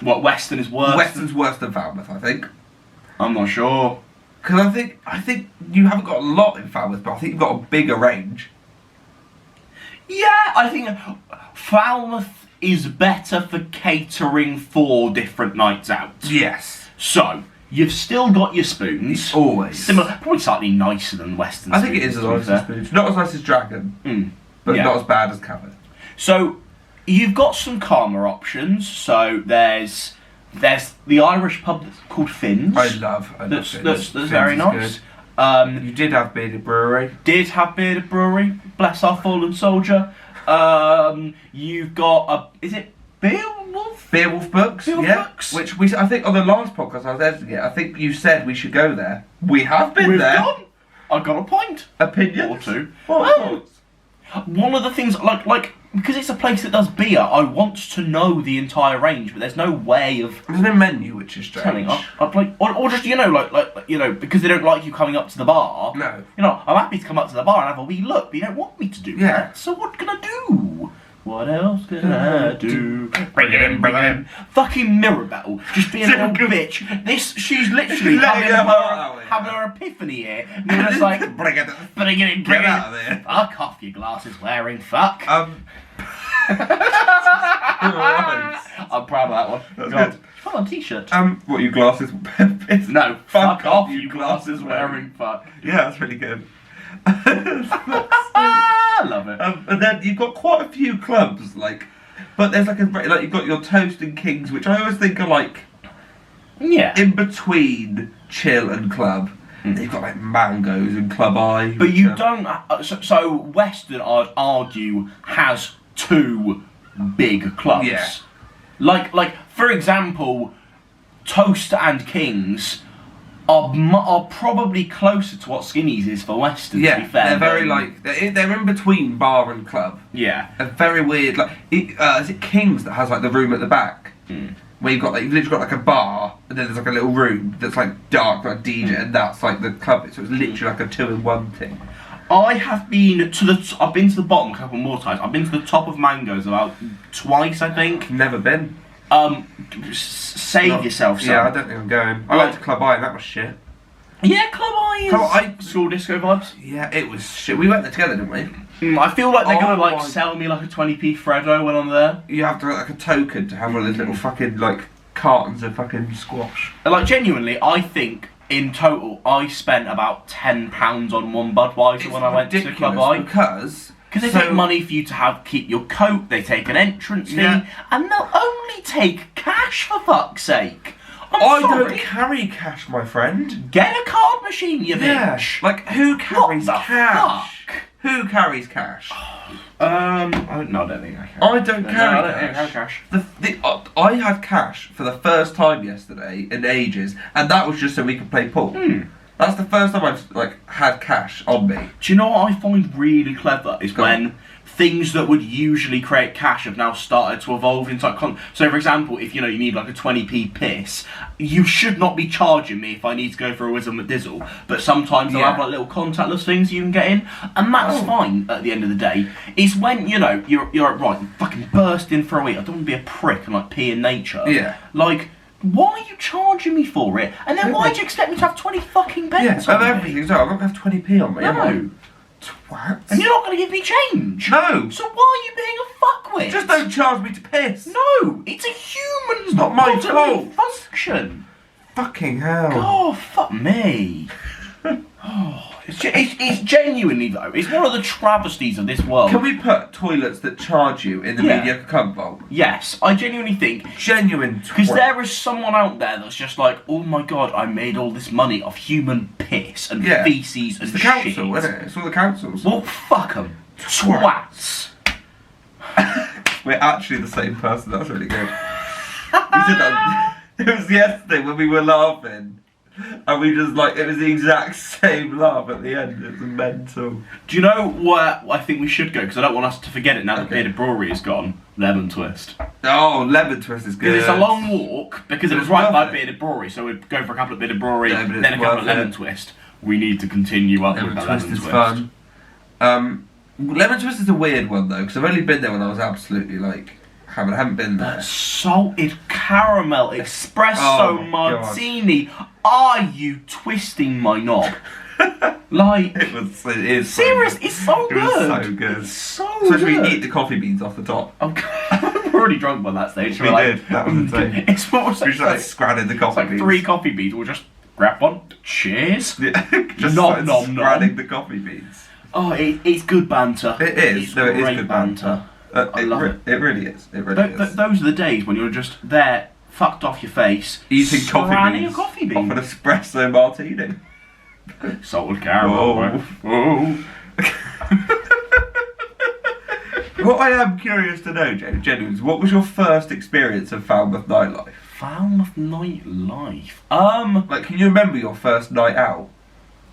What, Western is worse? Western's worse than Falmouth, I think. I'm not sure. Because I think you haven't got a lot in Falmouth, but I think you've got a bigger range. Yeah, I think Falmouth is better for catering 4 different nights out. Yes. So, you've still got your spoons. Always. Similar, probably slightly nicer than Western I think it spoons, is as to be nice fair. as Spoons. Not as nice as Dragon, but Yeah. not as bad as Cavern. So, you've got some calmer options. So, there's the Irish pub that's called Finn's. I love That's Finn's. Finn's very is nice. You did have Bearded Brewery. Did have Bearded Brewery. Bless our fallen soldier. You've got is it Beowulf? Beowulf Books, Beowulf yeah. Books. Which I think on the last podcast I was editing it, I think you said we should go there. We have been We've there. gone. I got a pint. Opinions? Or 2. Well, One of the things, like because it's a place that does beer, I want to know the entire range, but there's no way of there's no menu, which is strange. telling. I'd like, or just like because they don't like you coming up to the bar. No. I'm happy to come up to the bar and have a wee look, but you don't want me to do Yeah. that. So what can I do? What else can I do? Bring it in. Fucking Mirabelle, just being a little bitch. She's literally Letting her heart out, yeah. having her epiphany here. And you're just like, bring it bring Get it. out of there. Fuck off, you glasses wearing fuck. Nice. I'm proud of that one. That's God. good. Put on a t-shirt. What, you glasses? No, Fuck off, off, you glasses wearing fuck. Yeah, that's really good. I love it. And then you've got quite a few clubs, but there's you've got your Toast and Kings, which I always think are like Yeah. in between chill and club. You've got like Mangoes and Club I. But you don't. So Western, I'd argue, has 2 big clubs. Yeah. Like for example, Toast and Kings are probably closer to what Skinny's is for Western. Yeah, to be fair, they're very they're in between bar and club. Yeah. A very weird is it Kings that has like the room at the back where you've literally got like a bar and then there's like a little room that's like dark like DJ and that's like the club. So it's literally like a 2-in-1 thing. I have been to the. I've been to the bottom a couple more times. I've been to the top of Mangoes about twice, I think. Never been. Save yourself, son. Yeah, I don't think I'm going. I went to Club I and that was shit. Yeah, Club I is school disco vibes. Yeah, it was shit. We went there together, didn't we? I feel like they're Oh gonna my- sell me like a 20p Freddo when I'm there. You have to like a token to have one of those little fucking cartons of fucking squash. Like genuinely, I think in total, I spent about £10 on one Budweiser when I went to Club I. Because they take money for you to keep your coat, they take an entrance fee, and they'll only take cash, for fuck's sake. I don't carry cash, my friend. Get a card machine, you bitch. Like, who carries cash? Fuck? Who carries cash? I don't think I can. I don't carry I don't have cash. I had cash for the first time yesterday in ages, and that was just so we could play pool. That's the first time I've had cash on me. Do you know what I find really clever is when things that would usually create cash have now started to evolve into so for example, if you need like a 20p piss, you should not be charging me if I need to go for a Whizzle McDizzle, but sometimes they'll have like little contactless things you can get in, and that's fine at the end of the day. It's when you're right, fucking bursting for a week, I don't want to be a prick and like pee in nature. Like, why are you charging me for it? And then why do you expect me to have 20 fucking pence on me? Everything. So I'm not going to have 20p on me, am I? Twat. And you're not going to give me change? No. So why are you being a fuckwit? Just don't charge me to piss. No, it's a human. It's not my fault. Function. Fucking hell. Oh, fuck me. It's genuinely though. It's one of the travesties of this world. Can we put toilets that charge you in the Mediocre cunt vault? Yes, I genuinely think. Because there is someone out there that's just like, oh my god, I made all this money off human piss and feces and shit. It's the council, isn't it? It's all the councils. Well, fuck them. Twats. We're actually the same person. That's really good. We did that. It was yesterday when we were laughing. And we just it was the exact same laugh at the end. It was mental. Do you know where I think we should go? Because I don't want us to forget it now that Bearded Brewery is gone. Lemon Twist. Oh, Lemon Twist is good. Because it's a long walk, because it was right by Bearded Brewery, so we'd go for a couple of Bearded Brewery, then a couple of Lemon Twist. We need to continue up with that Lemon Twist. Lemon Twist is fun. Lemon Twist is a weird one though, because I've only been there when I was absolutely I haven't been there. Salted caramel espresso martini. God. Are you twisting my knob? It is serious. It's so good. It was so good. It's so Especially good. when you eat the coffee beans off the top. I'm already drunk by that stage. We did. That was insane. It's more we just scratted the coffee beans. 3 coffee beans. We'll just grab one. Cheers. Just scratting the coffee beans. Oh, it's good banter. It is. It's great good banter. I love it. It really is. It really is. Those are the days when you're just there, fucked off your face, eating coffee beans off an espresso martini. Salted caramel. Whoa. What I am curious to know, James, genuinely, what was your first experience of Falmouth nightlife? Falmouth nightlife? Can you remember your first night out?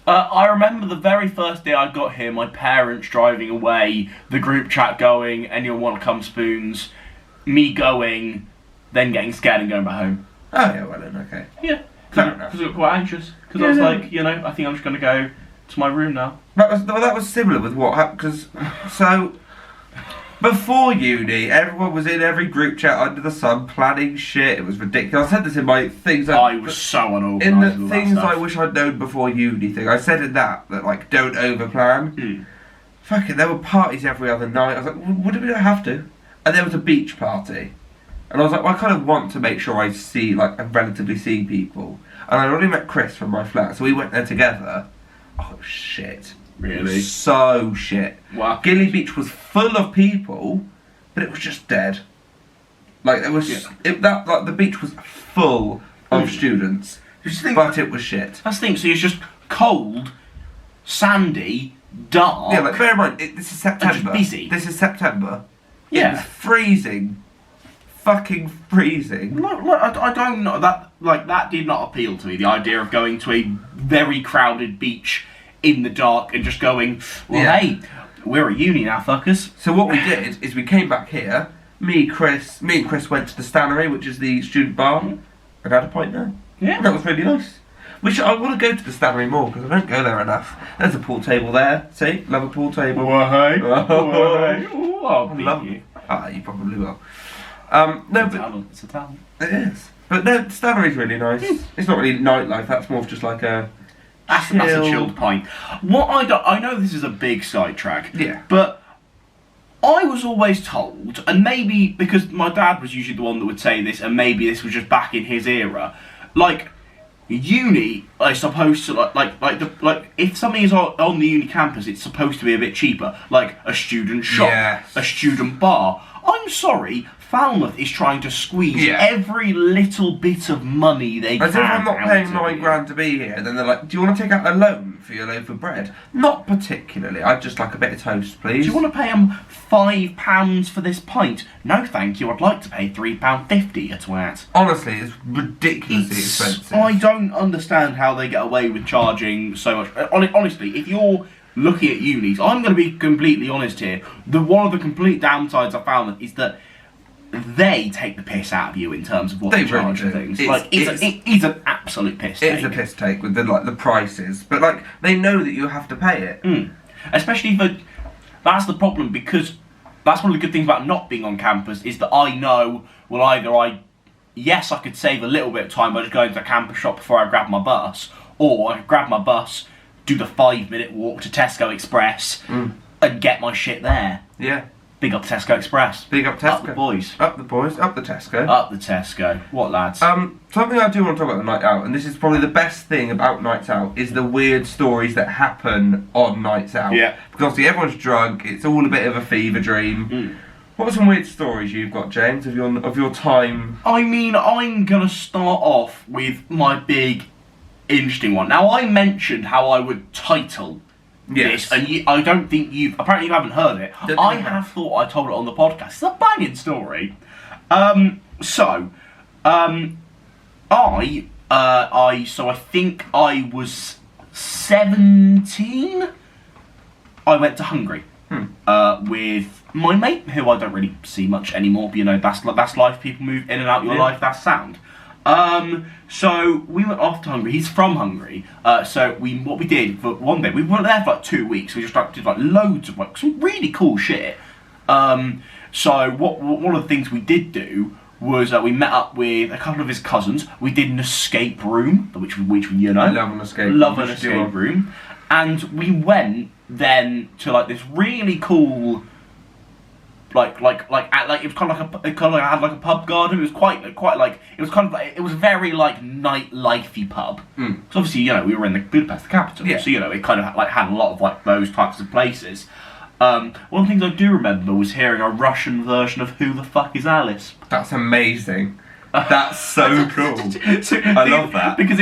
I remember the very first day I got here, my parents driving away, the group chat going, anyone want to come spoons, me going, then getting scared and going back home. Oh yeah, well then, okay. Yeah. Because I got quite anxious. Because I was like, I think I'm just going to go to my room now. That was similar with what happened, because, before uni, everyone was in every group chat under the sun planning shit. It was ridiculous. I said this in my things. I was so unorganised. In the things I wish I'd known before uni thing, I said in that don't overplan. Fucking, there were parties every other night. I was like, what do we not have to? And there was a beach party. And I was like, well, I kind of want to make sure I see, relatively see people. And I already met Chris from my flat, so we went there together. Oh, shit. Really? So shit. Wow. Gilly Beach was full of people, but it was just dead. It was the beach was full of students, but it was shit. That's the thing. So it's just cold, sandy, dark. Yeah, bear in mind, this is September. Busy. This is September. Yeah. It was freezing. Fucking freezing. I don't know that did not appeal to me. The idea of going to a very crowded beach in the dark and just going, hey, we're at uni now, fuckers. So what we did is we came back here. Me and Chris went to the Stannery, which is the student bar, and had a pint there. Yeah, and that was really nice. I want to go to the Stannery more because I don't go there enough. There's a pool table there. See, love a pool table. Hey. I'll beat you. You probably will. It's a talent. It is. But no, Stannery's really nice. It's not really nightlife. That's more of just like a. That's a chilled pint. I know this is a big sidetrack. Yeah. But I was always told, and maybe because my dad was usually the one that would say this, and maybe this was just back in his era, uni is supposed to like if something is on the uni campus, it's supposed to be a bit cheaper, like a student shop, a student bar. I'm sorry, Falmouth is trying to squeeze every little bit of money they can. As if I'm not paying £9 to be here, then they're like, do you want to take out a loan for your loaf of bread? Not particularly. I'd just like a bit of toast, please. Do you want to pay them £5 for this pint? No, thank you. I'd like to pay £3.50 a twat. Honestly, it's ridiculously expensive. I don't understand how they get away with charging so much. Honestly, if you're looking at unis, I'm going to be completely honest here. One of the complete downsides I found is that they take the piss out of you in terms of what they charge for things. It's an absolute piss take. It's a piss take with the prices, but like they know that you have to pay it. Especially that's the problem, because that's one of the good things about not being on campus is that I know, well, either I could save a little bit of time by just going to the campus shop before I grab my bus, or I could grab my bus, do the 5-minute walk to Tesco Express, and get my shit there. Yeah. Big up Tesco Express. Big up Tesco. Up the boys. Up the boys. Up the Tesco. Up the Tesco. What lads? Something I do want to talk about the night out, and this is probably the best thing about nights out, is the weird stories that happen on nights out. Yeah. Because obviously everyone's drunk. It's all a bit of a fever dream. What are some weird stories you've got, James, of your time? I mean, I'm gonna start off with my big, interesting one. Now, I mentioned how I would title this, and I don't think apparently you haven't heard it. I have thought I told it on the podcast. It's a banging story. I think I was 17. I went to Hungary with my mate, who I don't really see much anymore. But you know, that's life. People move in and out your life. That's sound. So we went off to Hungary. He's from Hungary. What we did for one day, we were there for like 2 weeks. We just did like loads of some really cool shit. One of the things we did do was we met up with a couple of his cousins. We did an escape room, which you know, love an escape room, and we went then to like this really cool. Like it was kind of like I had like a pub garden. It was quite like it was very like nightlifey pub. So obviously, you know, we were in the Budapest, the capital, so you know it kind of like had a lot of like those types of places. One of the things I do remember was hearing a Russian version of "Who the Fuck Is Alice?" That's amazing. That's so cool. I love that because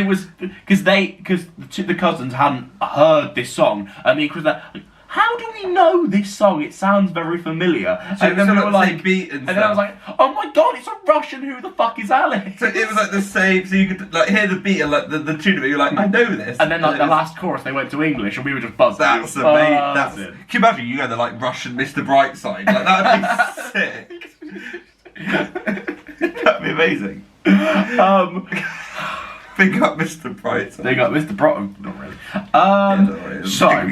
the cousins hadn't heard this song, and me was like, how do we know this song? It sounds very familiar. So and then we were like, beat and then I was like, oh my god, it's a Russian Who the Fuck Is Alice? So it was like the same, so you could like hear the beat and like the tune of it, you're like, I know this. And then like the last chorus they went to English and we were just buzzed. That's amazing. Can you imagine you go the like Russian Mr. Brightside? Like that would be sick. That'd be amazing. Big up Mr. Brightside. Big up Mr. Brightside. Not really. So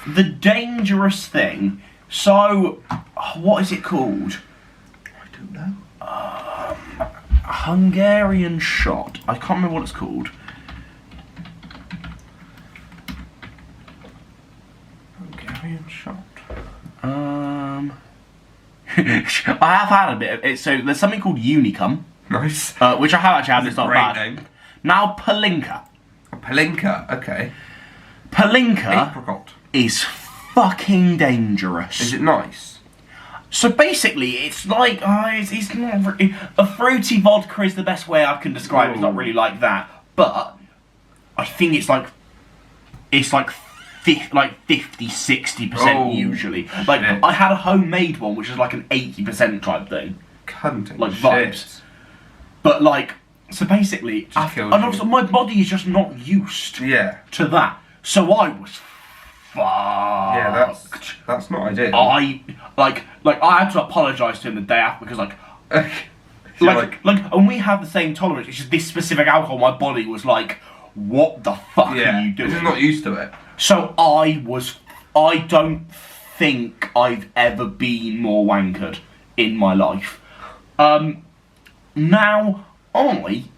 the dangerous thing. So, what is it called? I don't know. Hungarian shot. I can't remember what it's called. Hungarian shot. I have had a bit of it. So there's something called Unicum. Nice. Which I have actually had. It's not bad. Name. Now Palinka. Palinka. Okay. Palinka. Apricot. Is fucking dangerous. Is it nice? So basically, it's like it's not really, a fruity vodka is the best way I can describe it. It's not really like that, but I think it's like 50-60% usually. Like I had a homemade one, which is like an 80% type thing. Cunting like shit. Vibes. But like, so basically, and also my body is just not used to that. So I was fucked. Yeah, that's not ideal. I had to apologise to him the day after because and we have the same tolerance. It's just this specific alcohol. My body was like, what the fuck are you doing? It's not used to it. So I don't think I've ever been more wankered in my life. Now,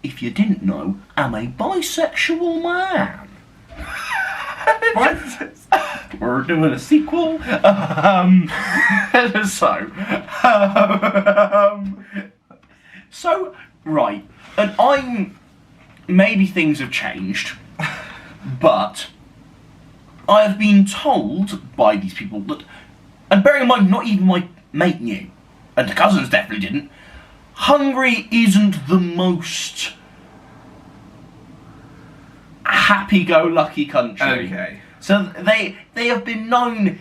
if you didn't know, am a bisexual man. We're doing a sequel. So right, and maybe things have changed, but I have been told by these people that, and bearing in mind, not even my mate knew, and the cousins definitely didn't, Hungary isn't the most happy-go-lucky country. Okay. So they have been known.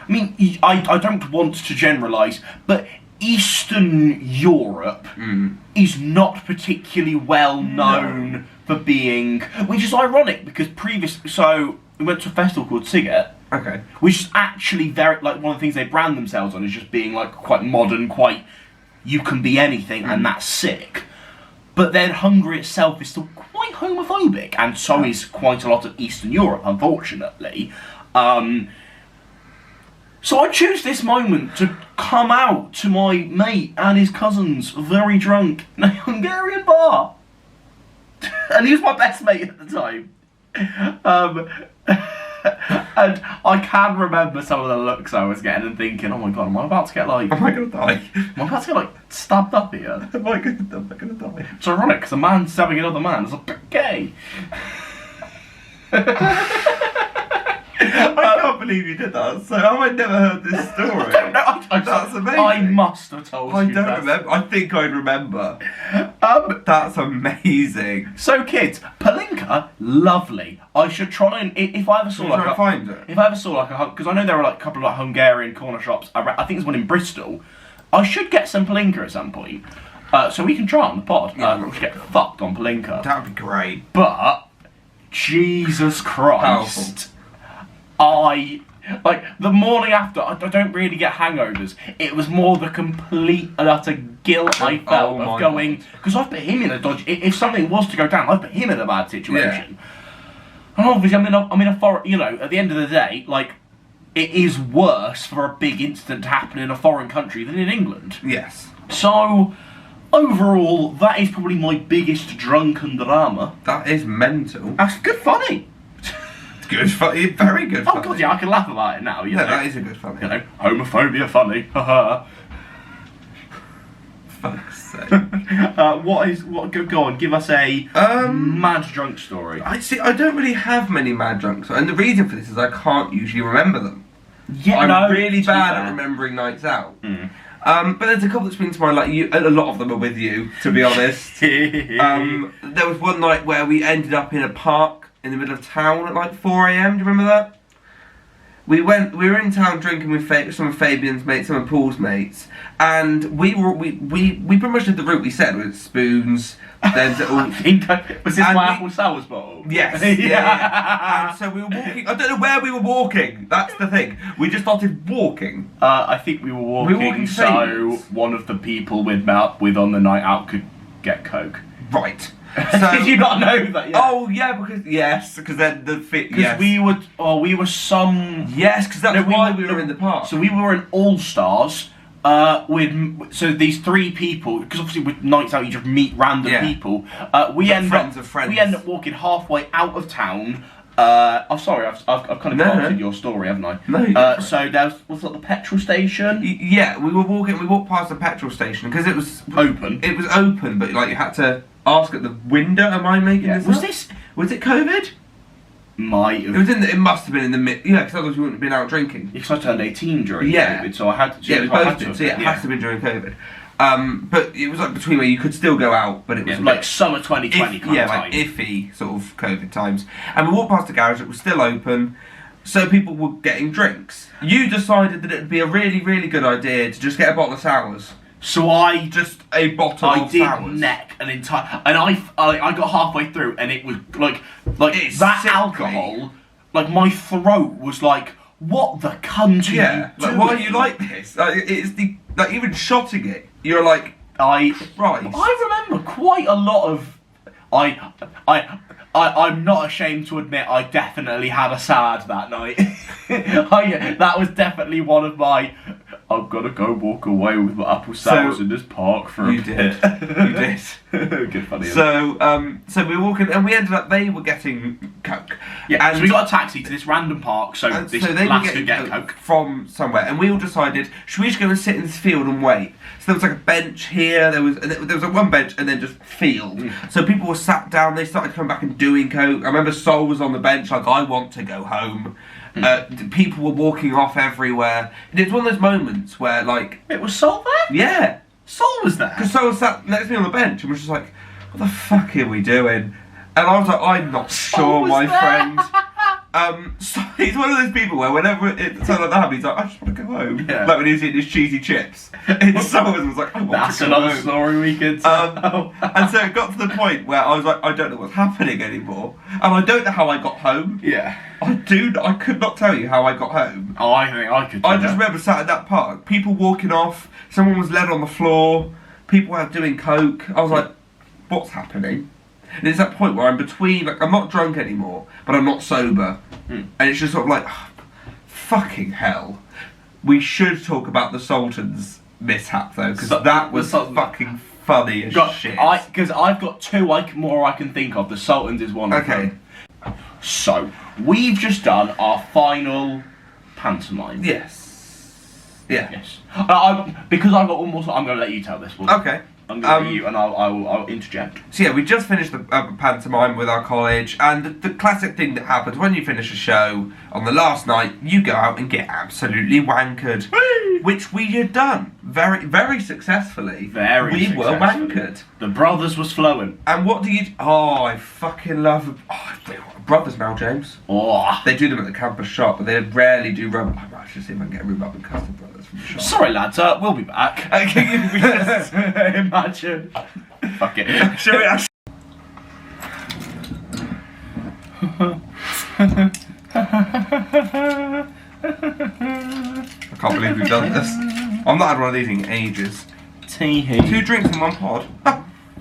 I mean, I don't want to generalise, but Eastern Europe is not particularly well known for being, which is ironic because so we went to a festival called Siget. Okay. Which is actually very, like, one of the things they brand themselves on is just being, like, quite modern, quite, you can be anything, and that's sick. But then Hungary itself is still quite homophobic, and so is quite a lot of Eastern Europe, unfortunately. So I choose this moment to come out to my mate and his cousins, very drunk, in a Hungarian bar. And he was my best mate at the time. And I can remember some of the looks I was getting and thinking, oh my god, am I about to get like... Am I going to die? Am I about to get like stabbed up here? Am I going to die? It's ironic because a man stabbing another man is a bit gay. I can't believe you did that. So have I never heard this story? I don't know. That's amazing. I must have told you. I don't remember. I think I'd remember. That's amazing. So kids, Palinka, lovely. I should try and if I ever saw like find it. If I ever saw like a, because I know there are like a couple of like Hungarian corner shops. I think there's one in Bristol. I should get some Palinka at some point, so we can try on the pod. We should get fucked on Palinka. That would be great. But Jesus Christ. Powerful. Like, the morning after, I don't really get hangovers. It was more the complete and utter guilt I felt of going... Because I've put him in a dodgy... If something was to go down, I've put him in a bad situation. Yeah. And obviously, I'm in a foreign... You know, at the end of the day, like, it is worse for a big incident to happen in a foreign country than in England. Yes. So, overall, that is probably my biggest drunken drama. That is mental. That's good funny. Good funny, very good funny. Oh god, yeah, I can laugh about it now, you know. That is a good funny. You know, homophobia funny, haha. Fuck's sake. Go on, give us a mad drunk story. I don't really have many mad drunks, and the reason for this is I can't usually remember them. Yeah, I'm really bad at remembering nights out. But there's a couple that spring to mind, like you, and a lot of them are with you, to be honest. There was one night where we ended up in a park in the middle of town at like 4 AM. Do you remember that? We were in town drinking with some of Fabian's mates, some of Paul's mates, and we pretty much did the route we said with spoons. Then was this my apple sours bottle? Yes. Yeah. And so we were walking. I don't know where we were walking. That's the thing. We just started walking. I think we were walking so one of the people we'd met up with on the night out could get coke. Right. So, did you not know that? Yeah. Oh yeah, because then the fit. Because we were some. Yes, because that's why we were in the park. So we were in All Stars. So these three people, because obviously with nights out you just meet random people. We end up walking halfway out of town. I'm sorry, I've kind of corrupted your story, haven't I? No. So there was like the petrol station. Yeah, we walked past the petrol station because it was open. It was open, but like you had to ask at the window. Am I making this up? Was it COVID? Might have. It must have been in the mid. Yeah, because otherwise we wouldn't have been out drinking. Because I turned 18 during COVID, so I had to. Yeah, it was posted, so it has to have been during COVID. But it was like between where you could still go out, but it was like summer 2020 kind of time. Like iffy sort of COVID times. And we walked past the garage, it was still open, so people were getting drinks. You decided that it would be a really, really good idea to just get a bottle of sours. So I a bottle of sours. I did neck an entire, and I got halfway through, and it was like it's that sickly. Alcohol, like my throat was like, what the cunt are you doing? Like, why are you like this? It's like even shotting it. You're like, I remember quite a lot of, I'm not ashamed to admit I definitely had a sad that night. That was definitely one of my I've got to go walk away with my apple sours in this park for a bit. You did. Good funny. So we were walking, and we ended up. They were getting Coke. Yeah. And so we got a taxi to this random park. So this lass could get Coke from somewhere, and we all decided, should we just go and sit in this field and wait? So there was like a bench here. There was like one bench, and then just field. So people were sat down. They started coming back and doing Coke. I remember Sol was on the bench, like, I want to go home. People were walking off everywhere. And it was one of those moments where, like... It was Sol there? Yeah. Sol was there? Because Sol sat next to me on the bench and was just like, what the fuck are we doing? And I was like, I'm not sure, my friend. So he's one of those people where whenever something like that happens, he's like, I just want to go home. Yeah. Like when he was eating his cheesy chips. And someone was like, I want That's to go another home. story we could tell. And so it got to the point where I was like, I don't know what's happening anymore. And I don't know how I got home. Yeah. I could not tell you how I got home. Oh, I think I could. I just remember sat at that park, people walking off, someone was led on the floor, people were doing Coke. I was like, what's happening? And it's that point where I'm between, like, I'm not drunk anymore, but I'm not sober. And it's just sort of like, oh, fucking hell. We should talk about the Sultans mishap, though, because that was fucking funny as shit. Because I've got two more I can think of. The Sultans is one of them. So, we've just done our final pantomime. Yes. Yeah. Yes. Because I've got one more, I'm going to let you tell this one. Okay. I'm going to let you, and I'll interject. So yeah, we just finished the pantomime with our college, and the classic thing that happens when you finish a show on the last night, you go out and get absolutely wankered, which we had done very, very successfully. We were wankered. The brothers was flowing. And what do you? Oh, I fucking love brothers now, James. Oh, they do them at the campus shop, but they rarely do rub. I might just see if I can get rhubarb and custard brothers from the shop. Sorry, lads. We'll be back. Imagine. Fuck it. Shall we actually? I can't believe we've done this. I've not had one of these in ages. Tee-hee. 2 drinks in one pod.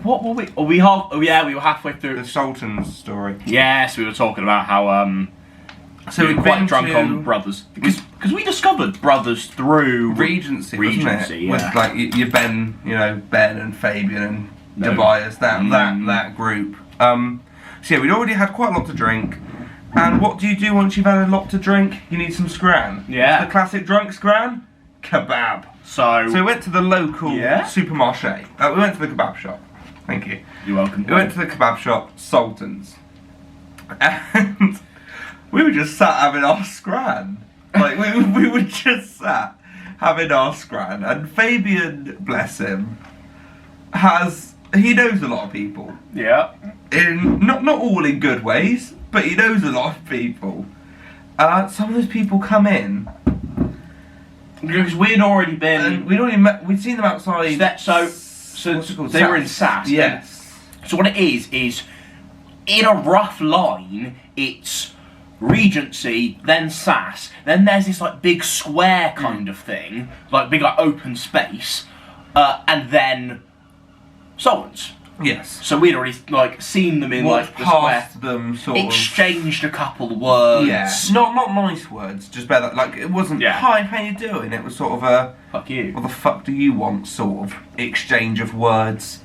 What were we? We were halfway through the Sultans Story. Yes, we were talking about how so we were quite drunk on brothers because we discovered brothers through Regency, wasn't it? Yeah. With like your Ben, Ben and Fabian and Tobias, that group. So yeah, we'd already had quite a lot to drink. And what do you do once you've had a lot to drink? You need some scran. Yeah. The classic drunk scran? Kebab. So we went to the local supermarché. We went to the kebab shop. Thank you. You're welcome. We went to the kebab shop, Sultans. And we were just sat having our scran. Like, we were just sat having our scran. And Fabian, bless him, he knows a lot of people. Yeah. In not all in good ways, but he knows a lot of people. Some of those people come in. Because we'd already been... We'd seen them outside... So they were in SAS. Yes. So what it is in a rough line, it's Regency, then SAS, then there's this like big square kind of thing, like big like open space, and then Sultans. Yes. So we'd already like seen them in like the square. Them sort exchanged a couple words. Yeah. Not nice words, just better. Like it wasn't hi, how you doing? It was sort of a fuck you. What the fuck do you want? Sort of exchange of words.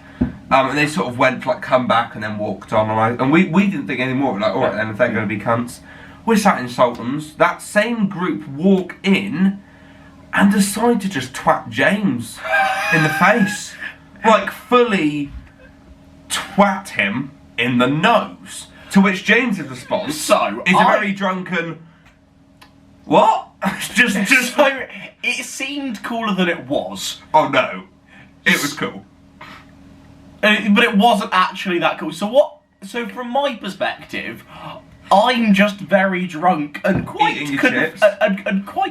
And they sort of went like come back and then walked on, and we didn't think any more. Like all right then, if they're going to be cunts, we sat in Sultans. That same group walk in and decide to just twat James in the face, like fully twat him in the nose. To which James's response is a very drunken, what? just so it seemed cooler than it was. Oh no, it was cool, but it wasn't actually that cool. So from my perspective, I'm just very drunk and quite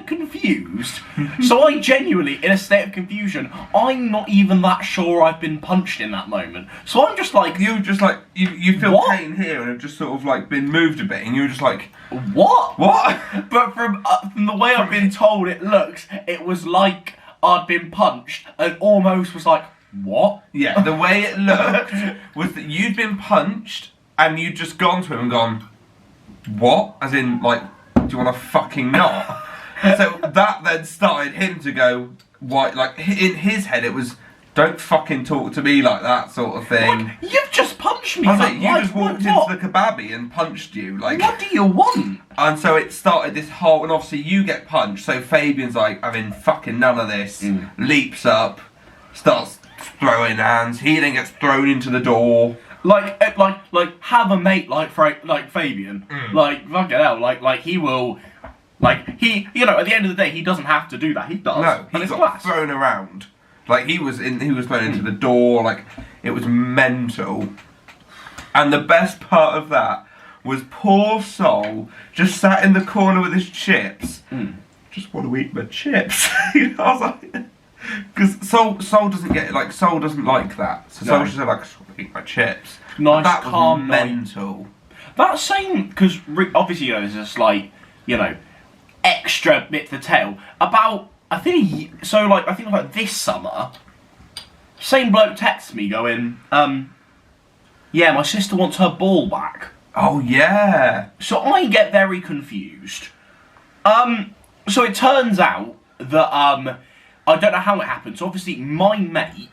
confused. So I genuinely, in a state of confusion, I'm not even that sure I've been punched in that moment. So I'm just like... You feel pain here and have just sort of like been moved a bit and you were just like... What? What? But from the way I've been told it looks, it was like I'd been punched and almost was like, what? Yeah, the way it looked was that you'd been punched and you'd just gone to him and gone... What? As in, like, do you want to fucking not? So that then started him to go, why, like, in his head it was, don't fucking talk to me like that sort of thing. Like, you've just punched me. I was like, you just walked into the kebabby and punched you. Like, what do you want? And so it started this whole, and obviously you get punched, so Fabian's like, I'm in fucking none of this, leaps up, starts throwing hands, he then gets thrown into the door. Like, have a mate like Fabian. Like, fucking hell, like he will, like, he, you know, at the end of the day, he doesn't have to do that, he does. No, he got thrown around. Like, he was thrown into the door, like, it was mental. And the best part of that was poor Sol just sat in the corner with his chips. Just want to eat my chips. You know, I was like, because Sol doesn't get, like, Sol doesn't like that. So Sol just said, like, I just want to eat my chips. Nice, that calm, was mental. That same, because obviously, you know, there's a slight, you know, extra bit to tell about, I think this summer, same bloke texts me going, yeah, my sister wants her ball back. Oh, yeah. So I get very confused. So it turns out that, I don't know how it happened. So obviously my mate,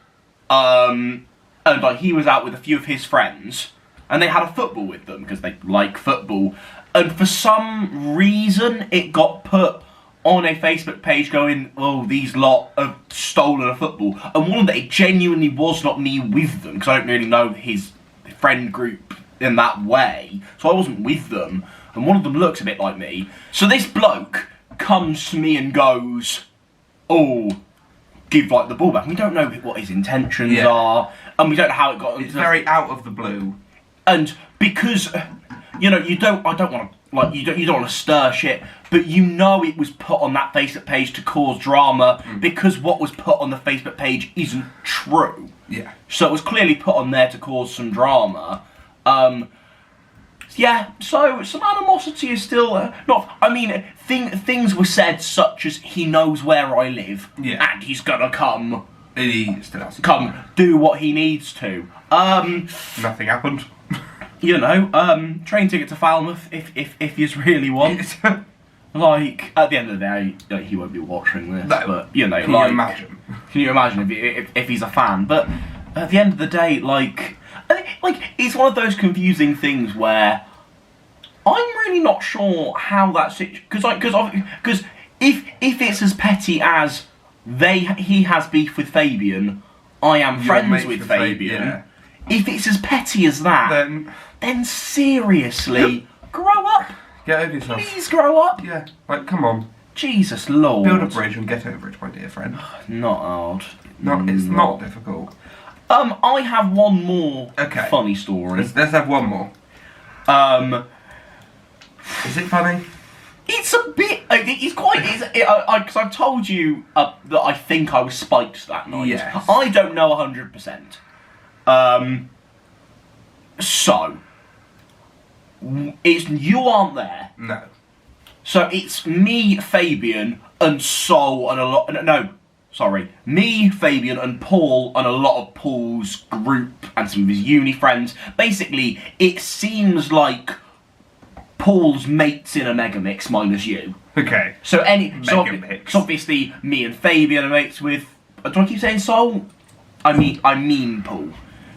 and like he was out with a few of his friends, and they had a football with them, because they like football, and for some reason it got put on a Facebook page going, oh, these lot have stolen a football. And one of them, it genuinely was not me with them, because I don't really know his friend group in that way. So I wasn't with them. And one of them looks a bit like me. So this bloke comes to me and goes, oh, give, like, the ball back. And we don't know what his intentions are. And we don't know how it got... It's very out of the blue. And because, you know, I don't want to, like, you don't want to stir shit, but you know it was put on that Facebook page to cause drama, because what was put on the Facebook page isn't true. Yeah. So it was clearly put on there to cause some drama. Yeah, so some animosity is still not. I mean, things were said such as, he knows where I live, and he's gonna come. He still has to come do what he needs to. Nothing happened. You know, train ticket to Falmouth if you really want. Like, at the end of the day, like, he won't be watching this, no, but, you know, can like... you imagine? Can you imagine if he's a fan? But at the end of the day, like, it's one of those confusing things where I'm really not sure how that because if it's as petty as he has beef with Fabian, I am friends with Fabian. Yeah. If it's as petty as that, then seriously, grow up. Get over yourself. Please grow up. Yeah, like, come on. Jesus Lord. Build a bridge and get over it, my dear friend. Not hard. It's not difficult. I have one more funny story. Let's have one more. Is it funny? It's a bit... It's quite... Because I've told you that I think I was spiked that night. Yes. I don't know 100%. So... It's... You aren't there. No. So it's me, Fabian, and Sol, and a lot... No, sorry. Me, Fabian, and Paul, and a lot of Paul's group, and some of his uni friends. Basically, it seems like Paul's mates in a mega mix minus you. Okay. So obviously, me and Fabian are mates with... Do I keep saying Sol? I mean Paul.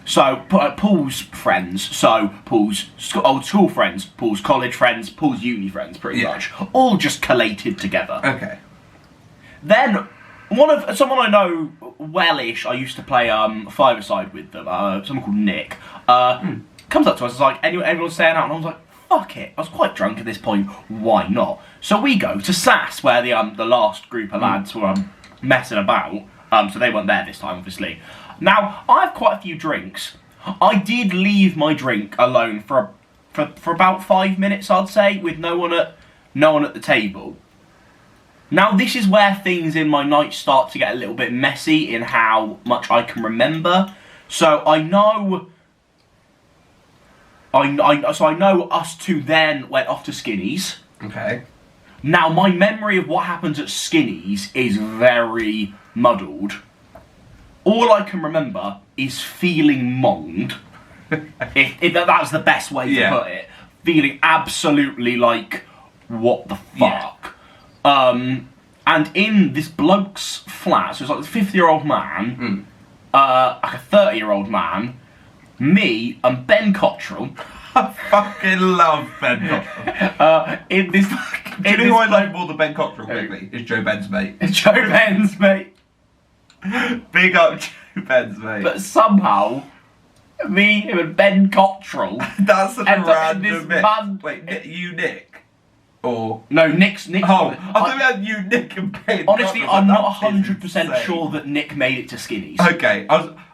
So, Paul's friends, so Paul's old school friends, Paul's college friends, Paul's uni friends, pretty much. All just collated together. Okay. Then, someone I know well-ish, I used to play five-a-side with them, someone called Nick, comes up to us, it's like, everyone's staying out, and I was like, fuck it, I was quite drunk at this point, why not? So we go to SAS, where the last group of lads were messing about, so they weren't there this time, obviously. Now, I have quite a few drinks. I did leave my drink alone for about 5 minutes, I'd say, with no one at the table. Now, this is where things in my night start to get a little bit messy in how much I can remember. So I know us two then went off to Skinny's. Okay. Now, my memory of what happens at Skinny's is very muddled. All I can remember is feeling monged. if that's the best way to put it. Feeling absolutely like, what the fuck? And in this bloke's flat, so it's like this 50-year-old man, like a 30-year-old man, me and Ben Cottrell. I fucking love Ben Cottrell. In this, do you know who I love more than Ben Cottrell? Quickly, is Joe Ben's mate. Joe Ben's mate. Big up Joe Ben's mate. But somehow, me, him, and Ben Cottrell. That's such a random mix. Man... Wait, you Nick? Or no, Nick's. Oh, I thought we had you, Nick, and Ben. Honestly, I'm not 100% sure that Nick made it to Skinny's. Okay,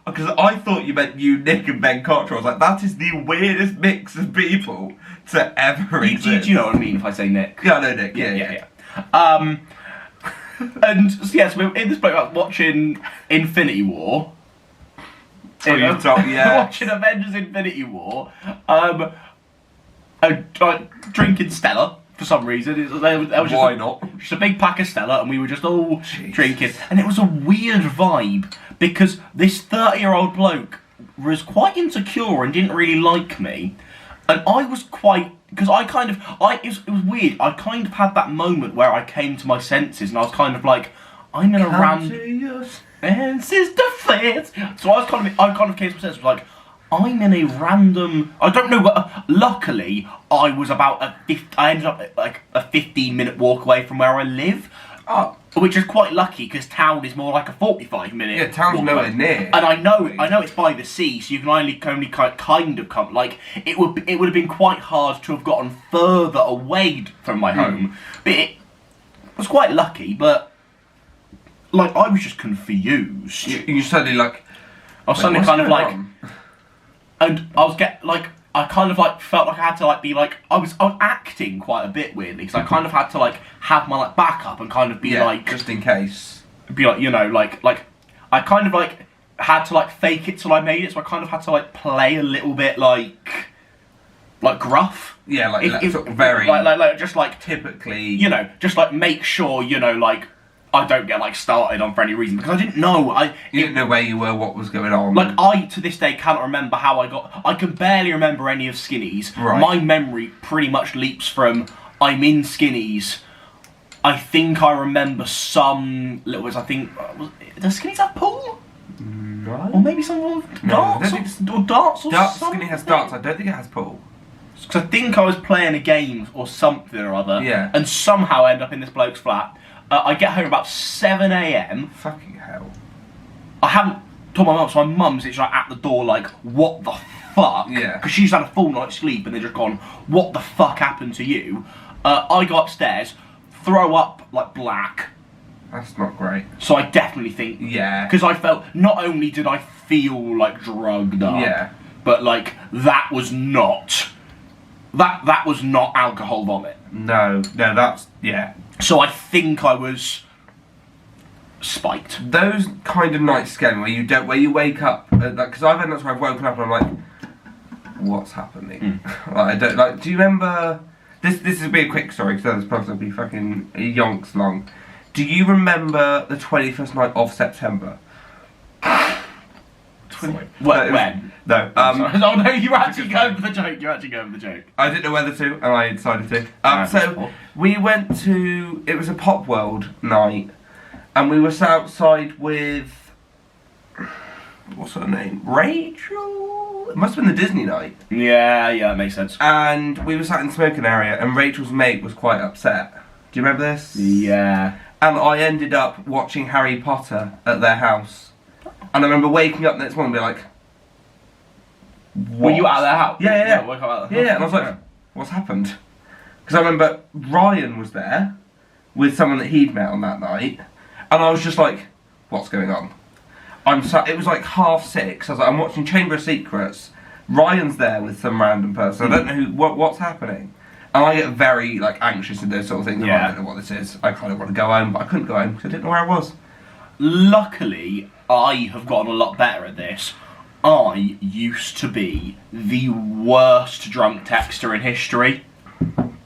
because I thought you meant you, Nick, and Ben Cottrell. I was like, that is the weirdest mix of people to ever exist. Do you know what I mean if I say Nick? Yeah, I know Nick. Yeah. And so, yes, we're in this place watching Infinity War. Watching Avengers Infinity War. Drinking Stella. For some reason, why not? Just a big pack of Stella, and we were just all drinking, and it was a weird vibe because this 30-year-old bloke was quite insecure and didn't really like me, and I was quite because it was weird. I kind of had that moment where I came to my senses, and I was kind of like, I'm in a random senses defense. So I kind of came to my senses, like, I'm in a random. I don't know what. Luckily, I was about I ended up at like a 15-minute walk away from where I live, which is quite lucky because town is more like a 45-minute. Yeah, town's nowhere near. And I know it's by the sea, so you can only kind of come. Like it would have been quite hard to have gotten further away from my home, but it was quite lucky. But like I was just confused. You suddenly like. I was suddenly kind of like. And I was I kind of like felt like I had to like be like I was acting quite a bit weirdly because I kind of had to like have my like backup and kind of be like just in case, be like like I kind of like had to like fake it till I made it, so I kind of had to like play a little bit like gruff. Yeah, like sort of very like just like typically just like make sure like I don't get like started on for any reason because I didn't know. You didn't know where you were, what was going on. Like I to this day cannot remember how I can barely remember any of Skinny's. Right. My memory pretty much leaps from I'm in Skinny's. I think I remember some little bits. I think does Skinny's have pool? No. Or maybe some darts or darts or something. Skinny has darts. I don't think it has pool. Because I think I was playing a game or something or other. Yeah. And somehow I end up in this bloke's flat. I get home about 7 a.m. Fucking hell. I haven't told my mum, so my mum's literally at the door like, what the fuck? Yeah. Because she's had a full night's sleep and they're just gone, what the fuck happened to you? I go upstairs, throw up like black. That's not great. So I definitely think... Yeah. Because I felt, not only did I feel like drugged up, yeah, but like, that was not alcohol vomit. No, that's... Yeah. So I think I was spiked. Those kind of nights scare me where you wake up because I've had nights where I've woken up and I'm like, what's happening? Like, I don't like. Do you remember? This will be a quick story because this podcast will be fucking yonks long. Do you remember the 21st night of September? When? No. Oh no, you're actually going for the joke. I didn't know whether to, and I decided to. So we went to. It was a Pop World night, and we were sat outside with. What's her name? Rachel. It must have been the Disney night. Yeah, that makes sense. And we were sat in the smoking area, and Rachel's mate was quite upset. Do you remember this? Yeah. And I ended up watching Harry Potter at their house. And I remember waking up the next morning and being like, what? Were you out of their house? Yeah. Woke up out of the house. Yeah, and I was like, what's happened? Because I remember Ryan was there with someone that he'd met on that night. And I was just like, what's going on? It was like 6:30. I was like, I'm watching Chamber of Secrets. Ryan's there with some random person. I don't know what's happening. And I get very like anxious in those sort of things. Yeah. I don't know what this is. I kind of want to go home, but I couldn't go home because I didn't know where I was. Luckily, I have gotten a lot better at this. I used to be the worst drunk texter in history.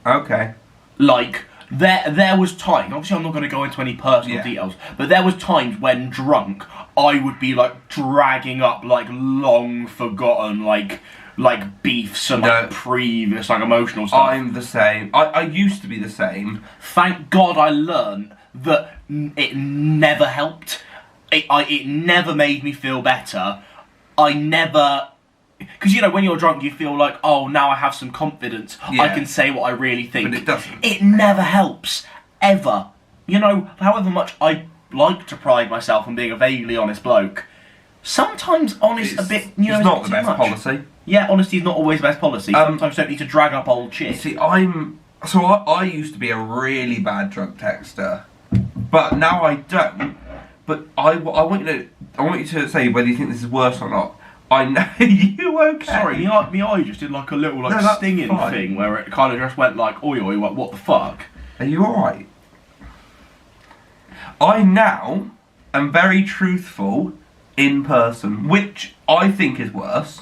Okay. Like, there was time, obviously I'm not going to go into any personal details, but there was times when drunk, I would be like dragging up like long forgotten like like beefs and like previous like emotional stuff. I'm the same. I used to be the same. Thank God I learned that it never helped. It never made me feel better. I never... Because, you know, when you're drunk, you feel like, oh, now I have some confidence. I can say what I really think. But it doesn't. It never helps. Ever. You know, however much I like to pride myself on being a vaguely honest bloke, sometimes honest a bit, you know, it's not the too best much. policy. Yeah, honesty is not always the best policy. Sometimes you don't need to drag up old shit. See, I used to be a really bad drunk texter, but now I don't. But I want you to say whether you think this is worse or not. I know you okay. Sorry, my eye just did like a little like stinging thing where it kind of just went like, oi, like, what the fuck? Are you alright? I now am very truthful in person, which I think is worse.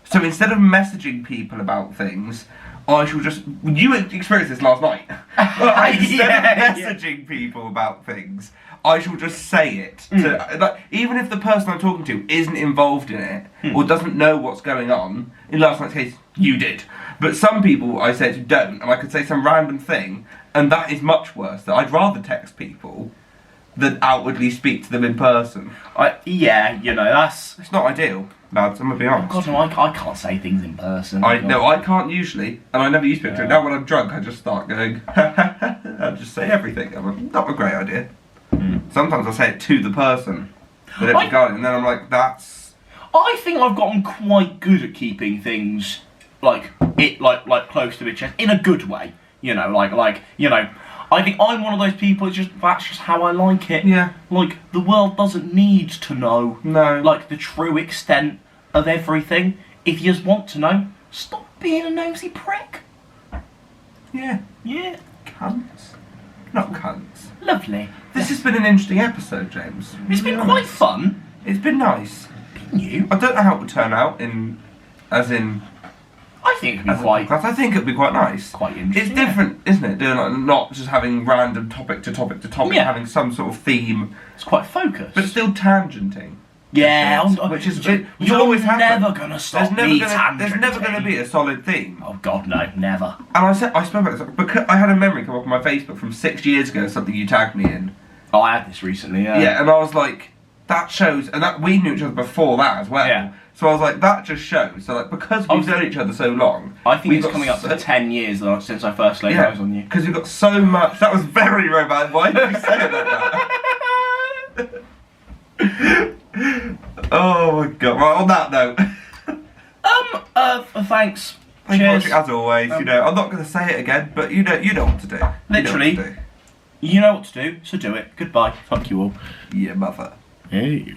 So instead of messaging people about things, I shall just... You experienced this last night. Instead of messaging people about things, I shall just say it. Like, even if the person I'm talking to isn't involved in it, or doesn't know what's going on, in last night's case, you did. But some people I say to don't, and I could say some random thing, and that is much worse. That I'd rather text people than outwardly speak to them in person. Yeah, you know, that's... It's not ideal, lads, I'm going to be honest. God, no, I can't say things in person. No, I can't usually, and I never used to. Now when I'm drunk, I just start going, I just say everything. Not a great idea. Sometimes I say it to the person that it's regarding, and then I'm like, that's... I think I've gotten quite good at keeping things like close to my chest in a good way. You know, like you know, I think I'm one of those people. That's just how I like it. Yeah. Like the world doesn't need to know. No. Like the true extent of everything. If you just want to know, stop being a nosy prick. Yeah. Yeah. Cunts. Not cunts. Lovely. This has been an interesting episode, James. It's been quite fun. It's been nice. Been new. I don't know how it will turn out I think it'd be quite... I think it'd be quite nice. Quite interesting. It's different, isn't it? Doing like, not just having random topic to topic to topic, having some sort of theme. It's quite focused. But still tangenting. Yeah, which you're always happens. never going to stop me tangenting. There's never going to be a solid theme. Oh God, no, never. And I spoke about this because I had a memory come up on my Facebook from 6 years ago, something you tagged me in. Oh, I had this recently, yeah. Yeah, and I was like, that shows, and that we knew each other before that as well. Yeah. So I was like, that just shows. So like, because we've known each other so long, I think it's coming up to 10 years since I first laid eyes on you. Because we've got so much. That was very romantic. Why did you say it like that? Oh my god. Right, on that note. Thanks. Thank you Cheers. for watching, as always. You know, I'm not going to say it again, but you know what to do. Literally. You know what to do, so do it. Goodbye. Fuck you all. Yeah, mother. Hey.